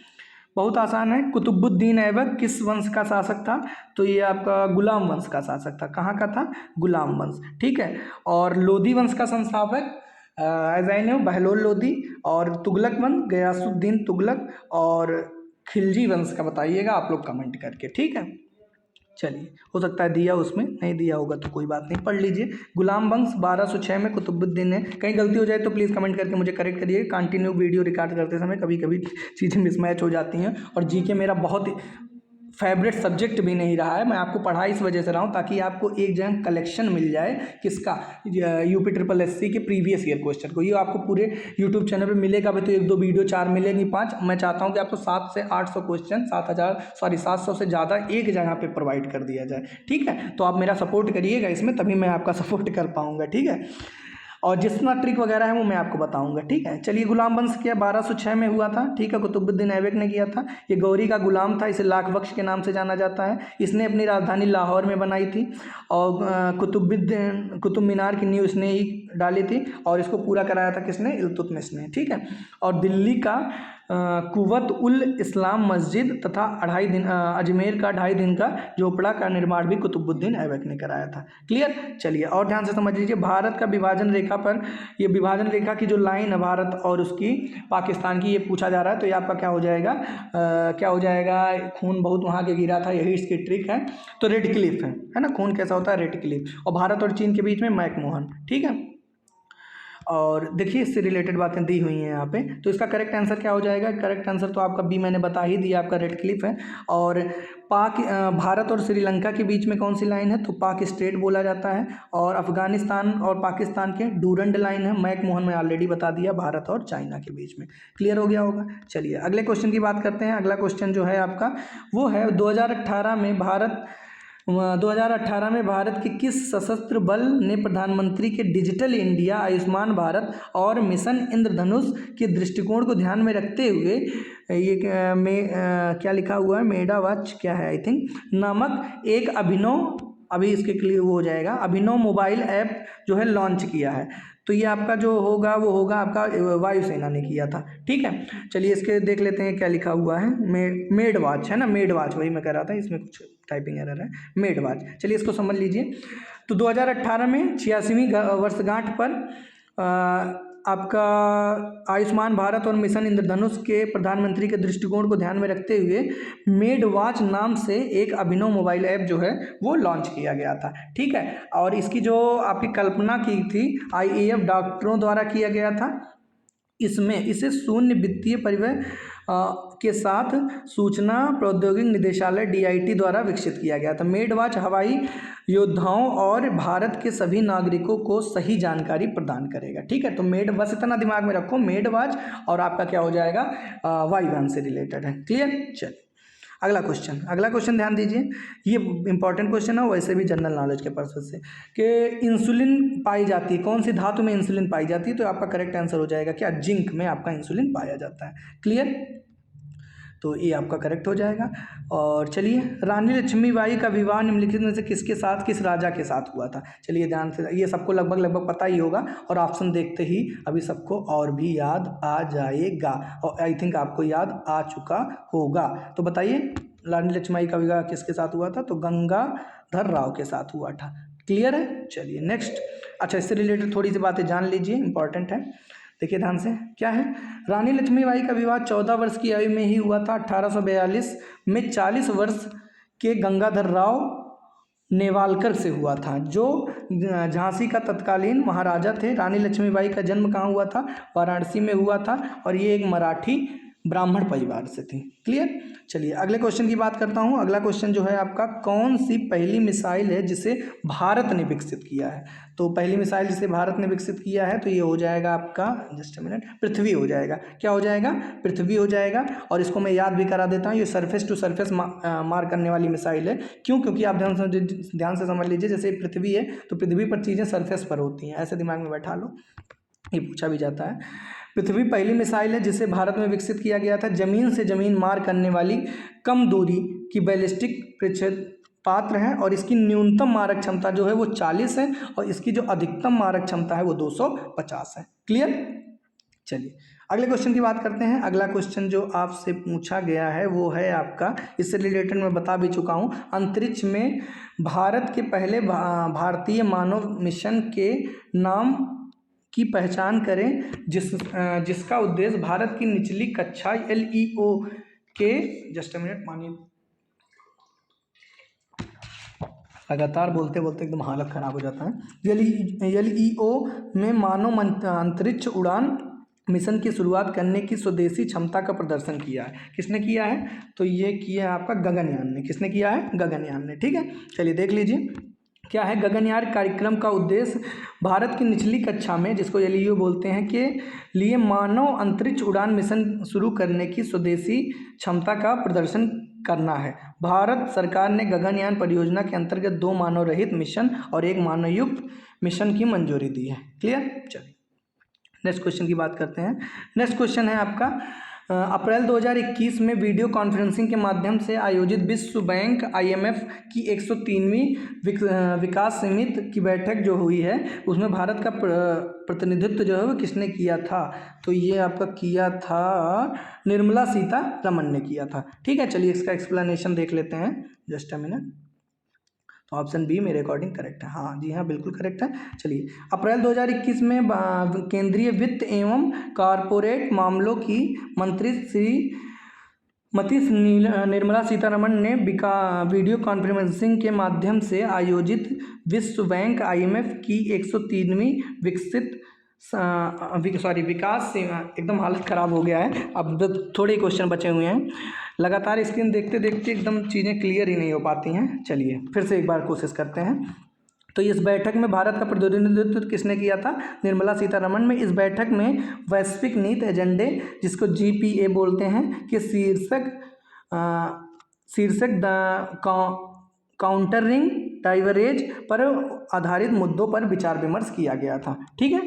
बहुत आसान है। कुतुबुद्दीन ऐबक किस वंश का शासक था। तो ये आपका गुलाम वंश का शासक था। कहाँ का था, गुलाम वंश। ठीक है, और लोधी वंश का संस्थापक as I know Bahlol Lodhi, और तुगलक वंश गयासुद्दीन तुगलक, और खिलजी वंश का बताइएगा आप लोग कमेंट करके। ठीक है, चलिए हो सकता है दिया, उसमें नहीं दिया होगा तो कोई बात नहीं, पढ़ लीजिए। गुलाम वंश 1206 में कुतुबुद्दीन ने, कहीं गलती हो जाए तो प्लीज़ कमेंट करके मुझे करेक्ट करिए। कंटिन्यू वीडियो रिकॉर्ड करते समय कभी कभी चीज़ें मिसमैच हो जाती हैं, और जीके मेरा बहुत फेवरेट सब्जेक्ट भी नहीं रहा है। मैं आपको पढ़ा इस वजह से रहा हूँ ताकि आपको एक जगह कलेक्शन मिल जाए किसका, UPSSC के प्रीवियस ईयर क्वेश्चन को। ये आपको पूरे यूट्यूब चैनल पे मिलेगा भी तो 1-2 वीडियो, 4 मिलेंगी 5। मैं चाहता हूँ कि आपको 700 से 800 क्वेश्चन, 700 से ज़्यादा एक जगह पे प्रोवाइड कर दिया जाए। ठीक है, तो आप मेरा सपोर्ट करिएगा इसमें, तभी मैं आपका सपोर्ट कर पाऊँगा। ठीक है, और जितना ट्रिक वगैरह है वो मैं आपको बताऊंगा। ठीक है, चलिए गुलाम वंश क्या 1206 में हुआ था। ठीक है, कुतुबुद्दीन ऐबक ने किया था। ये गौरी का गुलाम था, इसे लाख बख्श के नाम से जाना जाता है। इसने अपनी राजधानी लाहौर में बनाई थी, और कुतुब मीनार की नींव इसने ही डाली थी, और इसको पूरा कराया था किसने, इल्तुतमिश ने। ठीक है, और दिल्ली का कुवत उल इस्लाम मस्जिद तथा अजमेर का 2.5 दिन का झोपड़ा का निर्माण भी कुतुबुद्दीन ऐबक ने कराया था। क्लियर, चलिए और ध्यान से समझ लीजिए। भारत का विभाजन रेखा पर, ये विभाजन रेखा की जो लाइन है भारत और उसकी पाकिस्तान की, ये पूछा जा रहा है। तो ये आपका क्या हो जाएगा, खून बहुत वहाँ के गिरा था, यही इसकी ट्रिक है। तो रेड क्लिफ है ना, खून कैसा होता है, रेड क्लिफ। और भारत और चीन के बीच में मैकमोहन। ठीक है, और देखिए इससे रिलेटेड बातें दी हुई हैं यहाँ पे। तो इसका करेक्ट आंसर क्या हो जाएगा, करेक्ट आंसर तो आपका बी मैंने बता ही दिया, आपका रेड क्लिफ है। और भारत और श्रीलंका के बीच में कौन सी लाइन है, तो पाक स्ट्रेट बोला जाता है। और अफगानिस्तान और पाकिस्तान के डूरंड लाइन है। मैकमोहन में ऑलरेडी बता दिया, भारत और चाइना के बीच में। क्लियर हो गया होगा। चलिए अगले क्वेश्चन की बात करते हैं। अगला क्वेश्चन जो है आपका वो है 2018 में भारत के किस सशस्त्र बल ने प्रधानमंत्री के डिजिटल इंडिया, आयुष्मान भारत और मिशन इंद्रधनुष के दृष्टिकोण को ध्यान में रखते हुए, ये क्या लिखा हुआ है, मेडा वॉच क्या है आई थिंक नामक एक अभिनव, अभी इसके क्लियर हो जाएगा, अभिनव मोबाइल ऐप जो है लॉन्च किया है। तो ये आपका जो होगा वो होगा आपका वायुसेना ने किया था। ठीक है, चलिए इसके देख लेते हैं क्या लिखा हुआ है। मेड वॉच है ना, मेड वॉच, वही मैं कह रहा था, इसमें कुछ टाइपिंग एरर है, मेड वॉच। चलिए इसको समझ लीजिए। तो 2018 में 86वीं वर्षगांठ पर आपका आयुष्मान भारत और मिशन इंद्रधनुष के प्रधानमंत्री के दृष्टिकोण को ध्यान में रखते हुए मेड वॉच नाम से एक अभिनव मोबाइल ऐप जो है वो लॉन्च किया गया था। ठीक है, और इसकी जो आपकी कल्पना की थी IAF डॉक्टरों द्वारा किया गया था। इसे शून्य वित्तीय परिव्यय के साथ सूचना प्रौद्योगिकी निदेशालय DIT द्वारा विकसित किया गया था। मेड वॉच हवाई योद्धाओं और भारत के सभी नागरिकों को सही जानकारी प्रदान करेगा। ठीक है, तो मेड, बस इतना दिमाग में रखो, मेड वॉच और आपका क्या हो जाएगा, वायुयान से रिलेटेड है। क्लियर? चलिए अगला क्वेश्चन ध्यान दीजिए, ये इंपॉर्टेंट क्वेश्चन है, वैसे भी जनरल नॉलेज के पर्पज से, कि इंसुलिन पाई जाती है, कौन सी धातु में इंसुलिन पाई जाती है? तो आपका करेक्ट आंसर हो जाएगा क्या, जिंक में आपका इंसुलिन पाया जाता है। क्लियर? तो ये आपका करेक्ट हो जाएगा। और चलिए, रानी लक्ष्मीबाई का विवाह निम्नलिखित में से किसके साथ, किस राजा के साथ हुआ था? चलिए ध्यान से, ये सबको लगभग पता ही होगा, और ऑप्शन देखते ही अभी सबको और भी याद आ जाएगा, और आई थिंक आपको याद आ चुका होगा। तो बताइए, रानी लक्ष्मीबाई का विवाह किसके साथ हुआ था? तो गंगाधर राव के साथ हुआ था। क्लियर है? चलिए नेक्स्ट। अच्छा, इससे रिलेटेड थोड़ी सी बातें जान लीजिए, इंपॉर्टेंट है, देखिए ध्यान से। क्या है? रानी लक्ष्मीबाई का विवाह 14 वर्ष की आयु में ही हुआ था। 1842 में 40 वर्ष के गंगाधर राव नेवालकर से हुआ था, जो झांसी का तत्कालीन महाराजा थे। रानी लक्ष्मीबाई का जन्म कहाँ हुआ था? वाराणसी में हुआ था, और ये एक मराठी ब्राह्मण परिवार से थी। क्लियर? चलिए अगले क्वेश्चन की बात करता हूँ। अगला क्वेश्चन जो है आपका, कौन सी पहली मिसाइल है जिसे भारत ने विकसित किया है? तो पहली मिसाइल जिसे भारत ने विकसित किया है, तो ये हो जाएगा आपका, जस्ट अ मिनट, पृथ्वी हो जाएगा। क्या हो जाएगा? पृथ्वी हो जाएगा। और इसको मैं याद भी करा देता हूँ, ये सरफेस टू सरफेस मार करने वाली मिसाइल है। क्यों? क्योंकि आप ध्यान से समझ लीजिए, जैसे पृथ्वी है तो पृथ्वी पर चीज़ें सरफेस पर होती हैं, ऐसे दिमाग में बैठा लो, ये पूछा भी जाता है। पृथ्वी पहली मिसाइल है जिसे भारत में विकसित किया गया था। जमीन से जमीन मार करने वाली कम दूरी की बैलिस्टिक पात्र है, और इसकी न्यूनतम मारक क्षमता जो है वो 40 है, और इसकी जो अधिकतम मारक क्षमता है वो 250 है। क्लियर? चलिए अगले क्वेश्चन की बात करते हैं। अगला क्वेश्चन जो आपसे पूछा गया है वो है आपका, इससे रिलेटेड मैं बता भी चुका हूँ, अंतरिक्ष में भारत के पहले भारतीय मानव मिशन के नाम की पहचान करें, जिसका उद्देश्य भारत की निचली कक्षा LEO के, जस्ट अ मिनट मानिए, लगातार बोलते बोलते एकदम हालत ख़राब हो जाता है। LEO में मानव अंतरिक्ष उड़ान मिशन की शुरुआत करने की स्वदेशी क्षमता का प्रदर्शन किया है। किसने किया है? तो ये किया है आपका गगनयान ने। किसने किया है? गगनयान ने। ठीक है, चलिए देख लीजिए क्या है। गगनयान कार्यक्रम का उद्देश्य भारत की निचली कक्षा में, जिसको LEO बोलते हैं, के लिए मानव अंतरिक्ष उड़ान मिशन शुरू करने की स्वदेशी क्षमता का प्रदर्शन करना है। भारत सरकार ने गगनयान परियोजना के अंतर्गत 2 मानव रहित मिशन और 1 मानवयुक्त मिशन की मंजूरी दी है। क्लियर? चलिए नेक्स्ट क्वेश्चन की बात करते हैं। नेक्स्ट क्वेश्चन है आपका, अप्रैल 2021 में वीडियो कॉन्फ्रेंसिंग के माध्यम से आयोजित विश्व बैंक IMF की 103वीं विकास समिति की बैठक जो हुई है, उसमें भारत का प्रतिनिधित्व जो है वो किसने किया था? तो ये आपका किया था निर्मला सीतारमण ने किया था। ठीक है, चलिए इसका एक्सप्लेनेशन देख लेते हैं, जस्ट अ मिनट। तो ऑप्शन बी मेरे अकॉर्डिंग करेक्ट है। हाँ जी हाँ, बिल्कुल करेक्ट है। चलिए, अप्रैल 2021 में केंद्रीय वित्त एवं कॉरपोरेट मामलों की मंत्री श्रीमती निर्मला सीतारमण ने वीडियो कॉन्फ्रेंसिंग के माध्यम से आयोजित विश्व बैंक IMF की 103वीं विकास से, एकदम हालत ख़राब हो गया है, अब थोड़े क्वेश्चन बचे हुए हैं। लगातार स्क्रीन देखते देखते एकदम चीज़ें क्लियर ही नहीं हो पाती हैं। चलिए फिर से एक बार कोशिश करते हैं। तो इस बैठक में भारत का प्रतिनिधित्व किसने किया था? निर्मला सीतारमण में। इस बैठक में वैश्विक नीति एजेंडे, जिसको GPA बोलते हैं, के शीर्षक काउंटरिंग डाइवरेज पर आधारित मुद्दों पर विचार विमर्श किया गया था। ठीक है,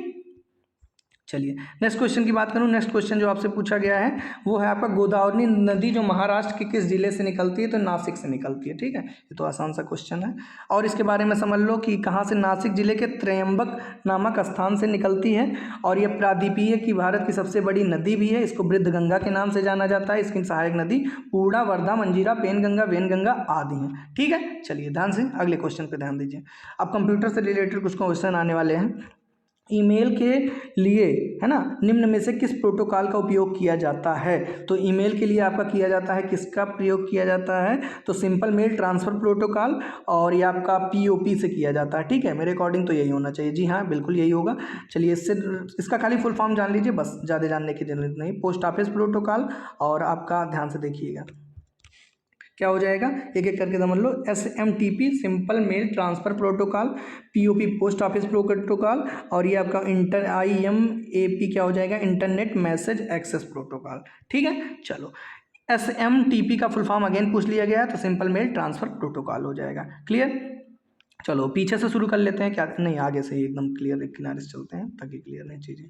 चलिए नेक्स्ट क्वेश्चन की बात करूं। नेक्स्ट क्वेश्चन जो आपसे पूछा गया है वो है आपका गोदावरी नदी जो महाराष्ट्र के किस जिले से निकलती है, तो नासिक से निकलती है। ठीक है, ये तो आसान सा क्वेश्चन है। और इसके बारे में समझ लो कि कहाँ से, नासिक जिले के त्रयंबक नामक स्थान से निकलती है और यह प्रायद्वीपीय की भारत की सबसे बड़ी नदी भी है। इसको वृद्ध गंगा के नाम से जाना जाता है। इसकी सहायक नदी पूर्णा, वर्धा, मंजीरा, पेनगंगा, वेनगंगा आदि हैं। ठीक है, चलिए ध्यान से अगले क्वेश्चन पे ध्यान दीजिए। अब कंप्यूटर से रिलेटेड कुछ क्वेश्चन आने वाले हैं। ईमेल के लिए, है ना, निम्न में से किस प्रोटोकॉल का उपयोग किया जाता है? तो ईमेल के लिए आपका किया जाता है, किसका प्रयोग किया जाता है? तो सिंपल मेल ट्रांसफ़र प्रोटोकॉल, और ये आपका POP से किया जाता है। ठीक है, मेरे अकॉर्डिंग तो यही होना चाहिए। जी हाँ, बिल्कुल यही होगा। चलिए इसका खाली फुल फॉर्म जान लीजिए, बस ज़्यादा जानने की जरूरत नहीं। पोस्ट ऑफिस प्रोटोकॉल, और आपका ध्यान से देखिएगा क्या हो जाएगा, एक एक करके समझ लो। SMTP simple mail transfer protocol, POP post office protocol, और ये आपका IMAP क्या हो जाएगा, इंटरनेट मैसेज एक्सेस प्रोटोकॉल। ठीक है, चलो SMTP का फुल फॉर्म अगेन पूछ लिया गया है, तो सिंपल मेल ट्रांसफ़र प्रोटोकॉल हो जाएगा। क्लियर, चलो पीछे से शुरू कर लेते हैं। क्या नहीं, आगे से ही एकदम क्लियर, एक किनारे से चलते हैं ताकि क्लियर नहीं चीज़ें।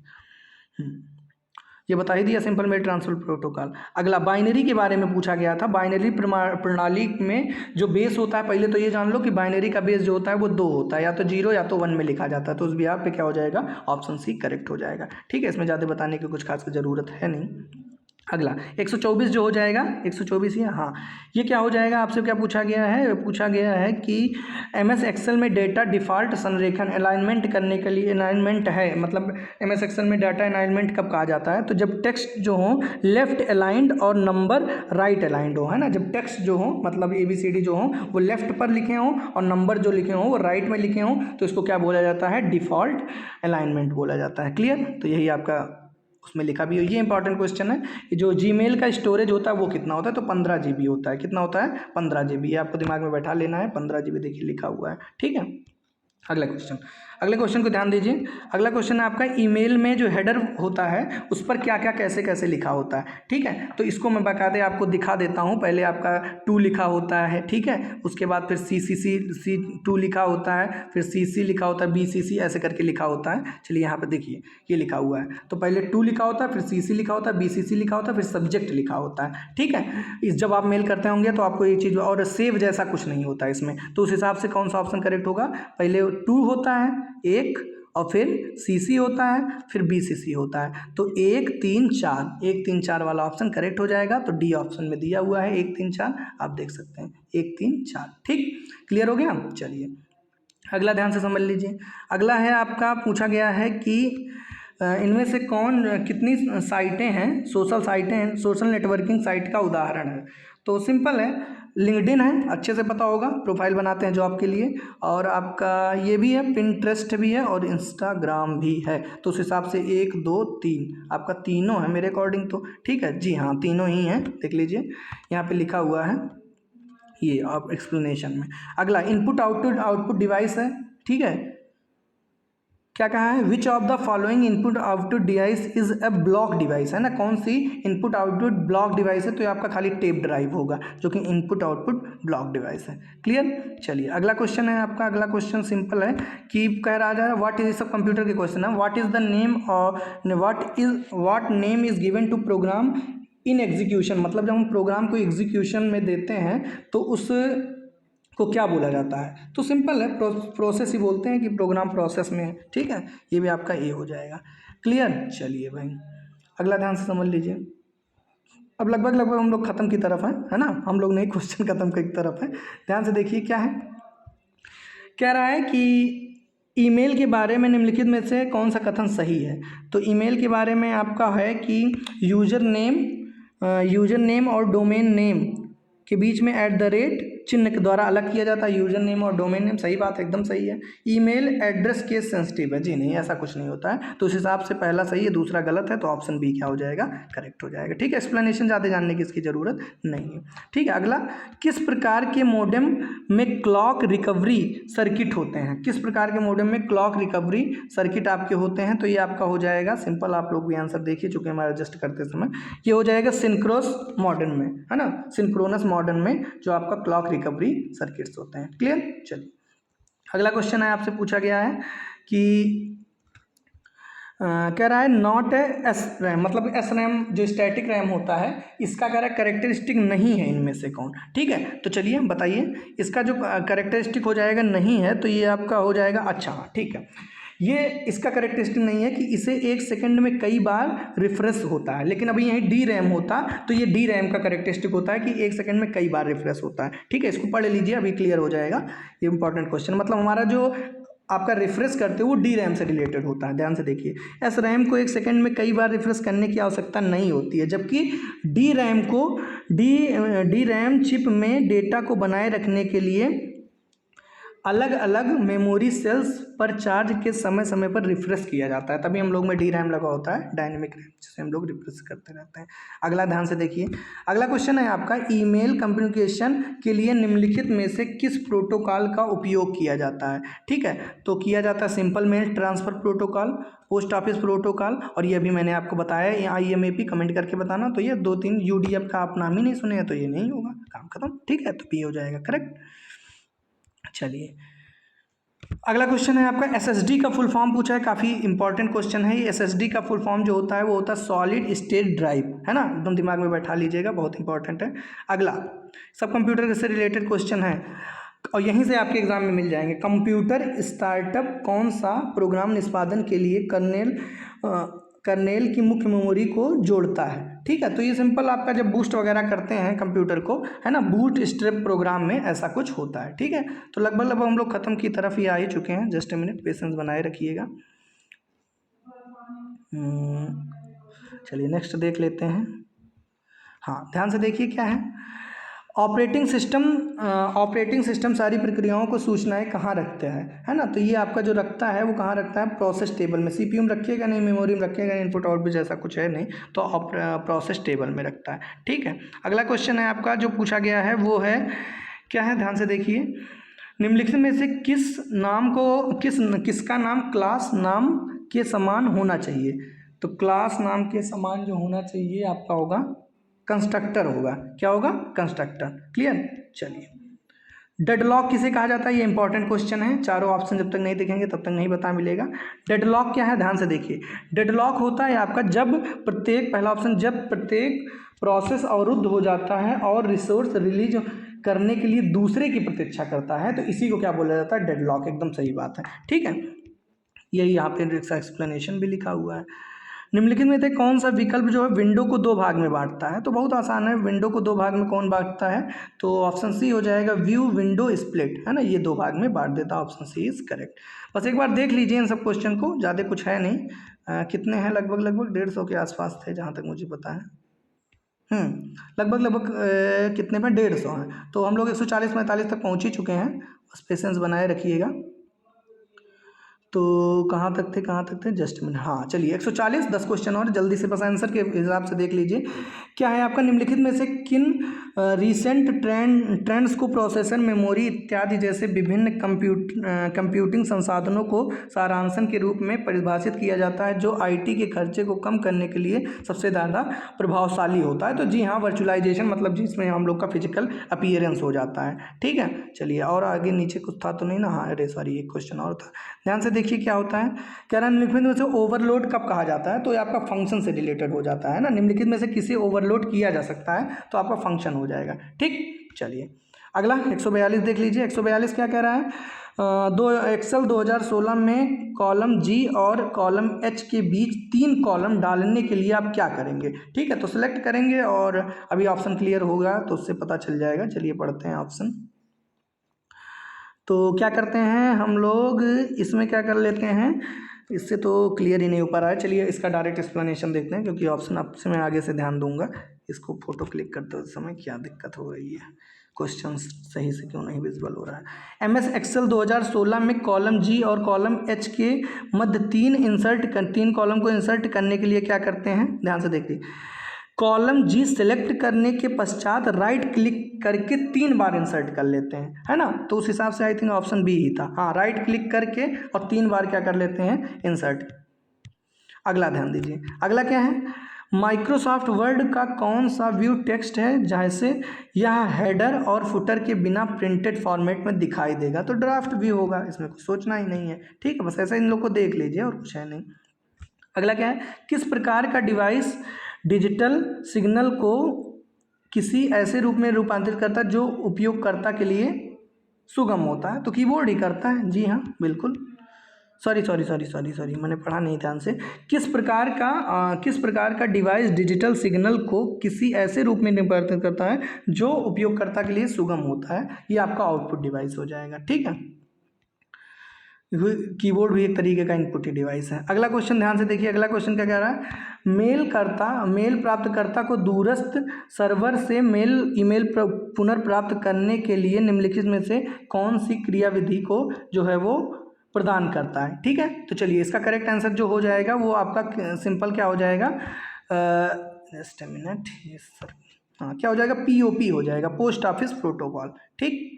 ये बता ही दिया सिंपल मेल ट्रांसफर प्रोटोकॉल। अगला बाइनरी के बारे में पूछा गया था। बाइनरी प्रणाली में जो बेस होता है, पहले तो ये जान लो कि बाइनरी का बेस जो होता है वो 2 होता है, या तो 0 या तो 1 में लिखा जाता है। तो उस बिहार पे क्या हो जाएगा, ऑप्शन सी करेक्ट हो जाएगा। ठीक है, इसमें ज़्यादा बताने की कुछ खास ज़रूरत है नहीं। अगला 124 जो हो जाएगा, 124 ही, हाँ, ये क्या हो जाएगा, आपसे क्या पूछा गया है, पूछा गया है कि MS एक्सेल में डेटा डिफ़ॉल्ट संरेखन अलाइनमेंट करने के लिए, अलाइनमेंट है मतलब MS एक्सेल में डाटा अलाइनमेंट कब कहा जाता है? तो जब टेक्स्ट जो हो लेफ्ट अलाइंड और नंबर राइट अलाइंड हो, है ना। जब टेक्स्ट जो हो मतलब ABCD जो हो वो लेफ्ट पर लिखे हों और नंबर जो लिखे हों वो राइट में लिखे हों, तो इसको क्या बोला जाता है, डिफ़ॉल्ट अलाइनमेंट बोला जाता है। क्लियर, तो यही आपका उसमें लिखा भी हो। ये इंपॉर्टेंट क्वेश्चन है कि जो जीमेल का स्टोरेज होता है वो कितना होता है, तो 15 GB होता है। कितना होता है, 15 GB। आपको दिमाग में बैठा लेना है, 15 GB देखिए लिखा हुआ है। ठीक है, अगला क्वेश्चन, अगले क्वेश्चन को ध्यान दीजिए। अगला क्वेश्चन है आपका, ईमेल में जो हेडर होता है उस पर क्या क्या कैसे कैसे लिखा होता है। ठीक है, तो इसको मैं बाकायदे आपको दिखा देता हूँ। पहले आपका 2 लिखा होता है, ठीक है, उसके बाद फिर C2 लिखा होता है, फिर CC लिखा होता है, BCC ऐसे करके लिखा होता है। चलिए यहाँ पर देखिए ये लिखा हुआ है, तो पहले 2 लिखा होता है, फिर CC लिखा होता है, BCC लिखा होता है, फिर सब्जेक्ट लिखा होता है। ठीक है, इस जब आप मेल करते होंगे तो आपको ये चीज़, और सेव जैसा कुछ नहीं होता है इसमें, तो उस हिसाब से कौन सा ऑप्शन करेक्ट होगा, पहले 2 होता है एक, और फिर CC होता है, फिर BCC होता है, तो 1 3 4, 1 3 4 वाला ऑप्शन करेक्ट हो जाएगा। तो डी ऑप्शन में दिया हुआ है 1 3 4, आप देख सकते हैं 1 3 4। ठीक, क्लियर हो गया। चलिए अगला ध्यान से समझ लीजिए। अगला है आपका, पूछा गया है कि इनमें से कौन, कितनी साइटें हैं, सोशल साइटें हैं, सोशल नेटवर्किंग साइट का उदाहरण है। तो सिंपल है, लिंक्डइन है, अच्छे से पता होगा, प्रोफाइल बनाते हैं जॉब के लिए, और आपका ये भी है, पिंटरेस्ट भी है, और इंस्टाग्राम भी है। तो उस हिसाब से 1 2 3 आपका तीनों है मेरे अकॉर्डिंग तो। ठीक है, जी हाँ, तीनों ही हैं, देख लीजिए यहाँ पे लिखा हुआ है ये आप एक्सप्लेनेशन में। अगला इनपुट आउटपुट डिवाइस है। ठीक है, क्या कहा है, which of the following input output device is a block device, है ना, कौन सी इनपुट आउटपुट ब्लॉक डिवाइस है, तो ये आपका खाली टेप ड्राइव होगा जो कि इनपुट आउटपुट ब्लॉक डिवाइस है। क्लियर, चलिए अगला क्वेश्चन है आपका। अगला क्वेश्चन सिंपल है कि कह रहा है व्हाट इज, सब कंप्यूटर के क्वेश्चन है, व्हाट इज द नेम और what name is given to program in execution, मतलब जब हम प्रोग्राम को एग्जीक्यूशन में देते हैं तो उस को क्या बोला जाता है। तो सिंपल है, प्रोसेस ही बोलते हैं कि प्रोग्राम प्रोसेस में है। ठीक है, ये भी आपका ए हो जाएगा। क्लियर, चलिए भाई अगला ध्यान से समझ लीजिए। अब लगभग हम लोग ख़त्म की तरफ हैं, है ना, हम लोग नहीं क्वेश्चन ख़त्म की तरफ है। ध्यान से देखिए क्या है, कह रहा है कि ईमेल के बारे में निम्नलिखित में से कौन सा कथन सही है। तो ईमेल के बारे में आपका है कि यूज़र नेम और डोमेन नेम के बीच में @ चिन्ह के द्वारा अलग किया जाता है, यूजर नेम और डोमेन नेम। सही बात है, एकदम सही है। ईमेल एड्रेस केस सेंसिटिव है, जी नहीं, ऐसा कुछ नहीं होता है। तो उस हिसाब से पहला सही है, दूसरा गलत है, तो ऑप्शन बी क्या हो जाएगा, करेक्ट हो जाएगा। ठीक है, एक्सप्लेनेशन ज़्यादा जानने की इसकी ज़रूरत नहीं है। ठीक है, अगला, किस प्रकार के मॉडेम में क्लॉक रिकवरी सर्किट होते हैं, किस प्रकार के मॉडेम में क्लॉक रिकवरी सर्किट आपके होते हैं। तो ये आपका हो जाएगा सिंपल, आप लोग भी आंसर देखिए चूँकि हमारा एडजस्ट करते समय, ये हो जाएगा सिंक्रोनस मॉडेम में, है ना, सिंक्रोनस मॉडेम में जो आपका क्लॉक रिकवरी सर्किट्स होते हैं। क्लियर, चलिए अगला क्वेश्चन है, आपसे पूछा गया है कि कह रहा है नॉट ए एस रैम, मतलब एस रैम जो स्टैटिक रैम होता है इसका कह रहा है करेक्टरिस्टिक नहीं है इनमें से कौन। ठीक है, तो चलिए बताइए इसका जो करेक्टरिस्टिक हो जाएगा नहीं है तो ये आपका हो जाएगा, अच्छा ठीक है, ये इसका करेक्टरिस्टिक नहीं है कि इसे 1 सेकंड में कई बार रिफ्रेश होता है, लेकिन अभी यही डी रैम होता तो ये डी रैम का करेक्टरिस्टिक होता है कि 1 सेकंड में कई बार रिफ्रेश होता है। ठीक है, इसको पढ़ लीजिए, अभी क्लियर हो जाएगा। ये इंपॉर्टेंट क्वेश्चन, मतलब हमारा जो आपका रिफ्रेश करते हो वो डी रैम से रिलेटेड होता है। ध्यान से देखिए, एस रैम को 1 सेकंड में कई बार रिफ्रेश करने की आवश्यकता नहीं होती है, जबकि डी रैम को डी रैम चिप में डेटा को बनाए रखने के लिए अलग अलग मेमोरी सेल्स पर चार्ज के समय समय पर रिफ्रेश किया जाता है, तभी हम लोग में डी रैम लगा होता है, डायनेमिक रैम, जिसे हम लोग रिफ्रेश करते रहते हैं। अगला ध्यान से देखिए, अगला क्वेश्चन है आपका, ईमेल कम्युनिकेशन के लिए निम्नलिखित में से किस प्रोटोकॉल का उपयोग किया जाता है। ठीक है, तो किया जाता है simple mail transfer protocol, post office protocol, और ये भी मैंने आपको बताया ये IMAP, कमेंट करके बताना। तो ये 2-3 UDF का आप नाम ही नहीं सुने हैं तो ये नहीं होगा, काम खत्म। ठीक है, तो भी हो जाएगा करेक्ट। चलिए अगला क्वेश्चन है आपका, SSD का फुल फॉर्म पूछा है, काफ़ी इंपॉर्टेंट क्वेश्चन है ये। SSD का फुल फॉर्म जो होता है वो होता है सॉलिड स्टेट ड्राइव, है ना, एकदम दिमाग में बैठा लीजिएगा, बहुत इंपॉर्टेंट है। अगला सब कंप्यूटर से रिलेटेड क्वेश्चन है और यहीं से आपके एग्जाम में मिल जाएंगे। कंप्यूटर स्टार्टअप कौन सा प्रोग्राम निष्पादन के लिए कर्नेल की मुख्य मेमोरी को जोड़ता है। ठीक है, तो ये सिंपल आपका जब बूस्ट वगैरह करते हैं कंप्यूटर को, है ना, बूट स्ट्रैप प्रोग्राम में ऐसा कुछ होता है। ठीक है, तो लगभग हम लोग खत्म की तरफ ही आ ही चुके हैं, जस्ट ए मिनट पेशेंस बनाए रखिएगा। चलिए नेक्स्ट देख लेते हैं। हाँ, ध्यान से देखिए क्या है, ऑपरेटिंग सिस्टम सारी प्रक्रियाओं को सूचनाएं कहाँ रखते हैं, है ना, तो ये आपका जो रखता है वो कहाँ रखता है, प्रोसेस टेबल में। CPU में रखिएगा नहीं, मेमोरी में रखिएगा, इनपुट आउटपुट जैसा कुछ है नहीं, तो प्रोसेस टेबल में रखता है। ठीक है, अगला क्वेश्चन है आपका जो पूछा गया है वो है क्या है, ध्यान से देखिए, निम्नलिखित में से किसका नाम क्लास नाम के समान होना चाहिए। तो क्लास नाम के समान जो होना चाहिए आपका होगा कंस्ट्रक्टर होगा। क्या होगा, कंस्ट्रक्टर। क्लियर। चलिए, डेडलॉक किसे कहा जाता है, ये इंपॉर्टेंट क्वेश्चन है, चारों ऑप्शन जब तक नहीं देखेंगे तब तक नहीं बता मिलेगा। डेडलॉक क्या है, ध्यान से देखिए, डेडलॉक होता है आपका पहला ऑप्शन, जब प्रत्येक प्रोसेस अवरुद्ध हो जाता है और रिसोर्स रिलीज करने के लिए दूसरे की प्रतीक्षा करता है, तो इसी को क्या बोला जाता है, डेडलॉक। एकदम सही बात है। ठीक है, यही यहाँ पे इसका एक्सप्लेनेशन भी लिखा हुआ है। निम्नलिखित में से कौन सा विकल्प जो है विंडो को 2 भाग में बांटता है, तो बहुत आसान है, विंडो को 2 भाग में कौन बांटता है, तो ऑप्शन सी हो जाएगा, व्यू विंडो स्प्लिट, है ना, ये 2 भाग में बांट देता है, ऑप्शन सी इज करेक्ट। बस एक बार देख लीजिए इन सब क्वेश्चन को, ज़्यादा कुछ है नहीं। कितने हैं, लगभग 150 के आसपास थे जहाँ तक मुझे पता है। लगभग कितने में 150 हैं, तो हम लोग 140-45 तक पहुँच ही चुके हैं, बस पेशेंस बनाए रखिएगा। तो कहाँ तक थे जस्ट मिनट, हाँ चलिए 140, 10 क्वेश्चन और जल्दी से बस आंसर के हिसाब से देख लीजिए। क्या है आपका, निम्नलिखित में से किन रीसेंट ट्रेंड्स को प्रोसेसर, मेमोरी इत्यादि जैसे विभिन्न कंप्यूटिंग संसाधनों को सारांशन के रूप में परिभाषित किया जाता है, जो IT के खर्चे को कम करने के लिए सबसे ज़्यादा प्रभावशाली होता है। तो जी हाँ, वर्चुअलाइजेशन, मतलब जिसमें हम लोग का फिजिकल अपीयरेंस हो जाता है। ठीक है, चलिए और आगे नीचे कुछ था तो नहीं ना, हाँ अरे सॉरी एक क्वेश्चन और था, ध्यान से देखिए क्या होता है। कह रहा है निम्नलिखित में से ओवरलोड कब कहा जाता है, तो ये आपका फंक्शन से रिलेटेड हो जाता है ना, निम्नलिखित में से किसे ओवरलोड किया जा सकता है, तो आपका फंक्शन हो जाएगा। ठीक, चलिए अगला 142 देख लीजिए। 142 क्या कह रहा है, एक्सेल 2016 में कॉलम G और कॉलम H के बीच 3 कॉलम डालने के लिए आप क्या करेंगे। ठीक है, तो सिलेक्ट करेंगे और अभी ऑप्शन क्लियर होगा तो उससे पता चल जाएगा। चलिए पढ़ते हैं ऑप्शन। तो क्या करते हैं हम लोग, इसमें क्या कर लेते हैं, इससे तो क्लियर ही नहीं हो पा रहा है। चलिए इसका डायरेक्ट एक्सप्लेनेशन देखते हैं, क्योंकि ऑप्शन आपसे मैं आगे से ध्यान दूंगा। इसको फोटो क्लिक करते समय क्या दिक्कत हो रही है, क्वेश्चन सही से क्यों नहीं विजिबल हो रहा है। MS एक्सेल 2016 में कॉलम G और कॉलम H के मध्य 3 कॉलम को इंसर्ट करने के लिए क्या करते हैं, ध्यान से देखिए। कॉलम G सेलेक्ट करने के पश्चात राइट क्लिक करके 3 बार इंसर्ट कर लेते हैं, है ना, तो उस हिसाब से आई थिंक ऑप्शन बी ही था। हाँ, राइट क्लिक करके और 3 बार क्या कर लेते हैं, इंसर्ट। अगला ध्यान दीजिए, अगला क्या है, माइक्रोसॉफ्ट वर्ड का कौन सा व्यू टेक्स्ट है जैसे यह हेडर और फुटर के बिना प्रिंटेड फॉर्मेट में दिखाई देगा, तो ड्राफ्ट व्यू होगा, इसमें कुछ सोचना ही नहीं है। ठीक है, बस ऐसा इन लोग को देख लीजिए और कुछ है नहीं। अगला क्या है, किस प्रकार का डिवाइस डिजिटल सिग्नल को किसी ऐसे रूप में रूपांतरित करता है जो उपयोगकर्ता के लिए सुगम होता है? तो कीबोर्ड ही करता है, जी हाँ बिल्कुल। सॉरी मैंने पढ़ा नहीं ध्यान से। किस प्रकार का डिवाइस डिजिटल सिग्नल को किसी ऐसे रूप में परिवर्तित करता है जो उपयोगकर्ता के लिए सुगम होता है? ये आपका आउटपुट डिवाइस हो जाएगा, ठीक है। कीबोर्ड भी एक तरीके का इनपुट ही डिवाइस है। अगला क्वेश्चन ध्यान से देखिए, अगला क्वेश्चन क्या कह रहा है, मेल प्राप्तकर्ता को दूरस्थ सर्वर से ईमेल पुनर्प्राप्त करने के लिए निम्नलिखित में से कौन सी क्रियाविधि को जो है वो प्रदान करता है? ठीक है, तो चलिए इसका करेक्ट आंसर जो हो जाएगा वो आपका सिंपल क्या हो जाएगा, just a minute, yes sir, हाँ क्या हो जाएगा, POP हो जाएगा, पोस्ट ऑफिस प्रोटोकॉल। ठीक,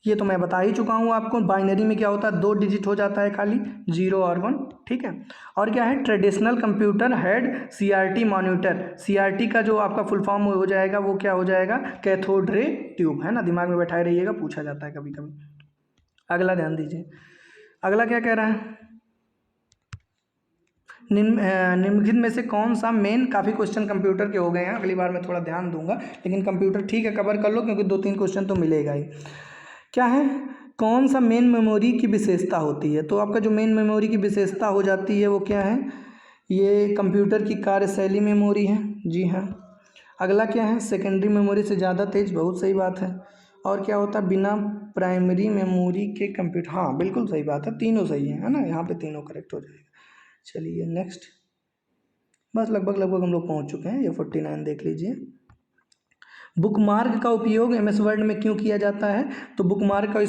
ये तो मैं बता ही चुका हूँ आपको। बाइनरी में क्या होता है, 2 डिजिट हो जाता है खाली, 0 और 1, ठीक है। और क्या है, traditional computer head CRT monitor. CRT का जो आपका फुल फॉर्म हो जाएगा वो क्या हो जाएगा, कैथोड रे ट्यूब, है ना, दिमाग में बैठाए रहिएगा, पूछा जाता है कभी कभी। अगला ध्यान दीजिए, अगला क्या कह रहा है, निम्नलिखित में से कौन सा मेन, काफ़ी क्वेश्चन कंप्यूटर के हो गए हैं, अगली बार मैं थोड़ा ध्यान दूंगा, लेकिन कंप्यूटर ठीक है कवर कर लो क्योंकि 2-3 क्वेश्चन तो मिलेगा ही। क्या है, कौन सा मेन मेमोरी की विशेषता होती है? तो आपका जो मेन मेमोरी की विशेषता हो जाती है वो क्या है, ये कंप्यूटर की कार्यशैली मेमोरी है, जी हाँ। अगला क्या है, सेकेंडरी मेमोरी से ज़्यादा तेज, बहुत सही बात है। और क्या होता है, बिना प्राइमरी मेमोरी के कंप्यूटर, हाँ बिल्कुल सही बात है, तीनों सही है ना, यहाँ पे तीनों करेक्ट हो जाएगा। चलिए नेक्स्ट, बस लगभग हम लोग पहुँच चुके हैं, ये 49 देख लीजिए। बुकमार्क का उपयोग MS वर्ड में क्यों किया जाता है? तो बुकमार्क का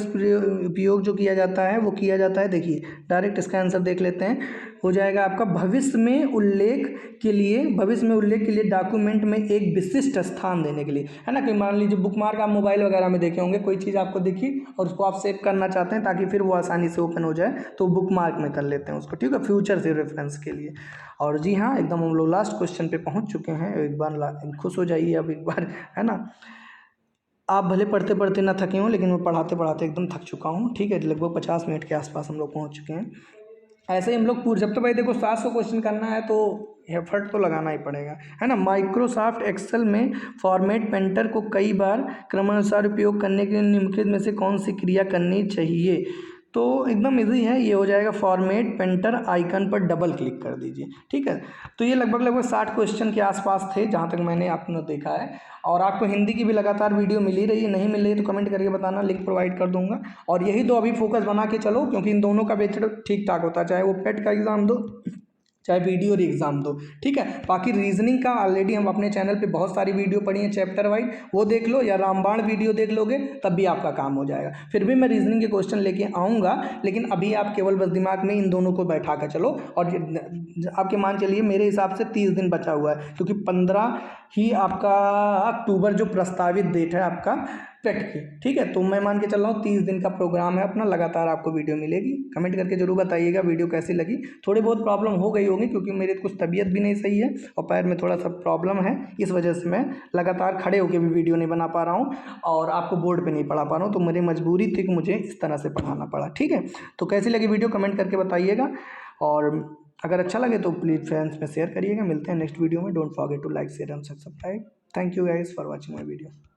उपयोग जो किया जाता है वो किया जाता है, देखिए डायरेक्ट इसका आंसर देख लेते हैं, हो जाएगा आपका भविष्य में उल्लेख के लिए डॉक्यूमेंट में एक विशिष्ट स्थान देने के लिए, है ना। कि मान लीजिए बुकमार्क आप मोबाइल वगैरह में देखे होंगे, कोई चीज़ आपको दिखी और उसको आप सेव करना चाहते हैं ताकि फिर वो आसानी से ओपन हो जाए, तो बुकमार्क में कर लेते हैं उसको, ठीक है, फ्यूचर से रेफरेंस के लिए। और जी हाँ एकदम हम लोग लास्ट क्वेश्चन पे पहुंच चुके हैं, एक बार खुश हो जाइए अब एक बार, है ना। आप भले पढ़ते पढ़ते ना थके हों, लेकिन मैं पढ़ाते पढ़ाते एकदम थक चुका हूँ, ठीक है, लगभग 50 मिनट के आसपास हम लोग पहुँच चुके हैं। ऐसे ही हम लोग पूरे, जब तो भाई देखो 700 क्वेश्चन करना है तो एफर्ट तो लगाना ही पड़ेगा, है ना। माइक्रोसॉफ्ट एक्सेल में फॉर्मेट पेंटर को कई बार क्रमानुसार उपयोग करने के लिए निम्नलिखित में से कौन सी क्रिया करनी चाहिए? तो एकदम इजी है, ये हो जाएगा फॉर्मेट पेंटर आइकन पर डबल क्लिक कर दीजिए, ठीक है। तो ये लगभग 60 क्वेश्चन के आसपास थे जहाँ तक मैंने आपने देखा है। और आपको हिंदी की भी लगातार वीडियो मिल ही रही है, नहीं मिल रही है तो कमेंट करके बताना, लिंक प्रोवाइड कर दूंगा। और यही दो अभी फोकस बना के चलो, क्योंकि इन दोनों का बेहतर ठीक ठाक होता है, चाहे वो पेट का एग्ज़ाम दो चाहे वीडियो और एग्ज़ाम दो, ठीक है। बाकी रीजनिंग का ऑलरेडी हम अपने चैनल पे बहुत सारी वीडियो पढ़ी हैं चैप्टर वाइज, वो देख लो, या रामबाण वीडियो देख लोगे तब भी आपका काम हो जाएगा। फिर भी मैं रीजनिंग के क्वेश्चन लेके आऊँगा, लेकिन अभी आप केवल बस दिमाग में इन दोनों को बैठा कर चलो। और आपके मान चलिए मेरे हिसाब से 30 दिन बचा हुआ है, क्योंकि 15 ही आपका अक्टूबर जो प्रस्तावित डेट है आपका पेट की, ठीक है। तो मैं मान के चल रहा हूँ 30 दिन का प्रोग्राम है अपना, लगातार आपको वीडियो मिलेगी। कमेंट करके जरूर बताइएगा वीडियो कैसी लगी। थोड़ी बहुत प्रॉब्लम हो गई होगी क्योंकि मेरी कुछ तबीयत भी नहीं सही है और पैर में थोड़ा सा प्रॉब्लम है, इस वजह से मैं लगातार खड़े होकर भी वीडियो नहीं बना पा रहा हूँ और आपको बोर्ड पर नहीं पढ़ा पा रहा हूँ। तो मेरी मजबूरी थी कि मुझे इस तरह से पढ़ाना पड़ा, ठीक है। तो कैसी लगी वीडियो कमेंट करके बताइएगा, और अगर अच्छा लगे तो प्लीज़ फ्रेंड्स में शेयर करिएगा। मिलते हैं नेक्स्ट वीडियो में। Don't forget to like share and subscribe. Thank you guys for watching my video.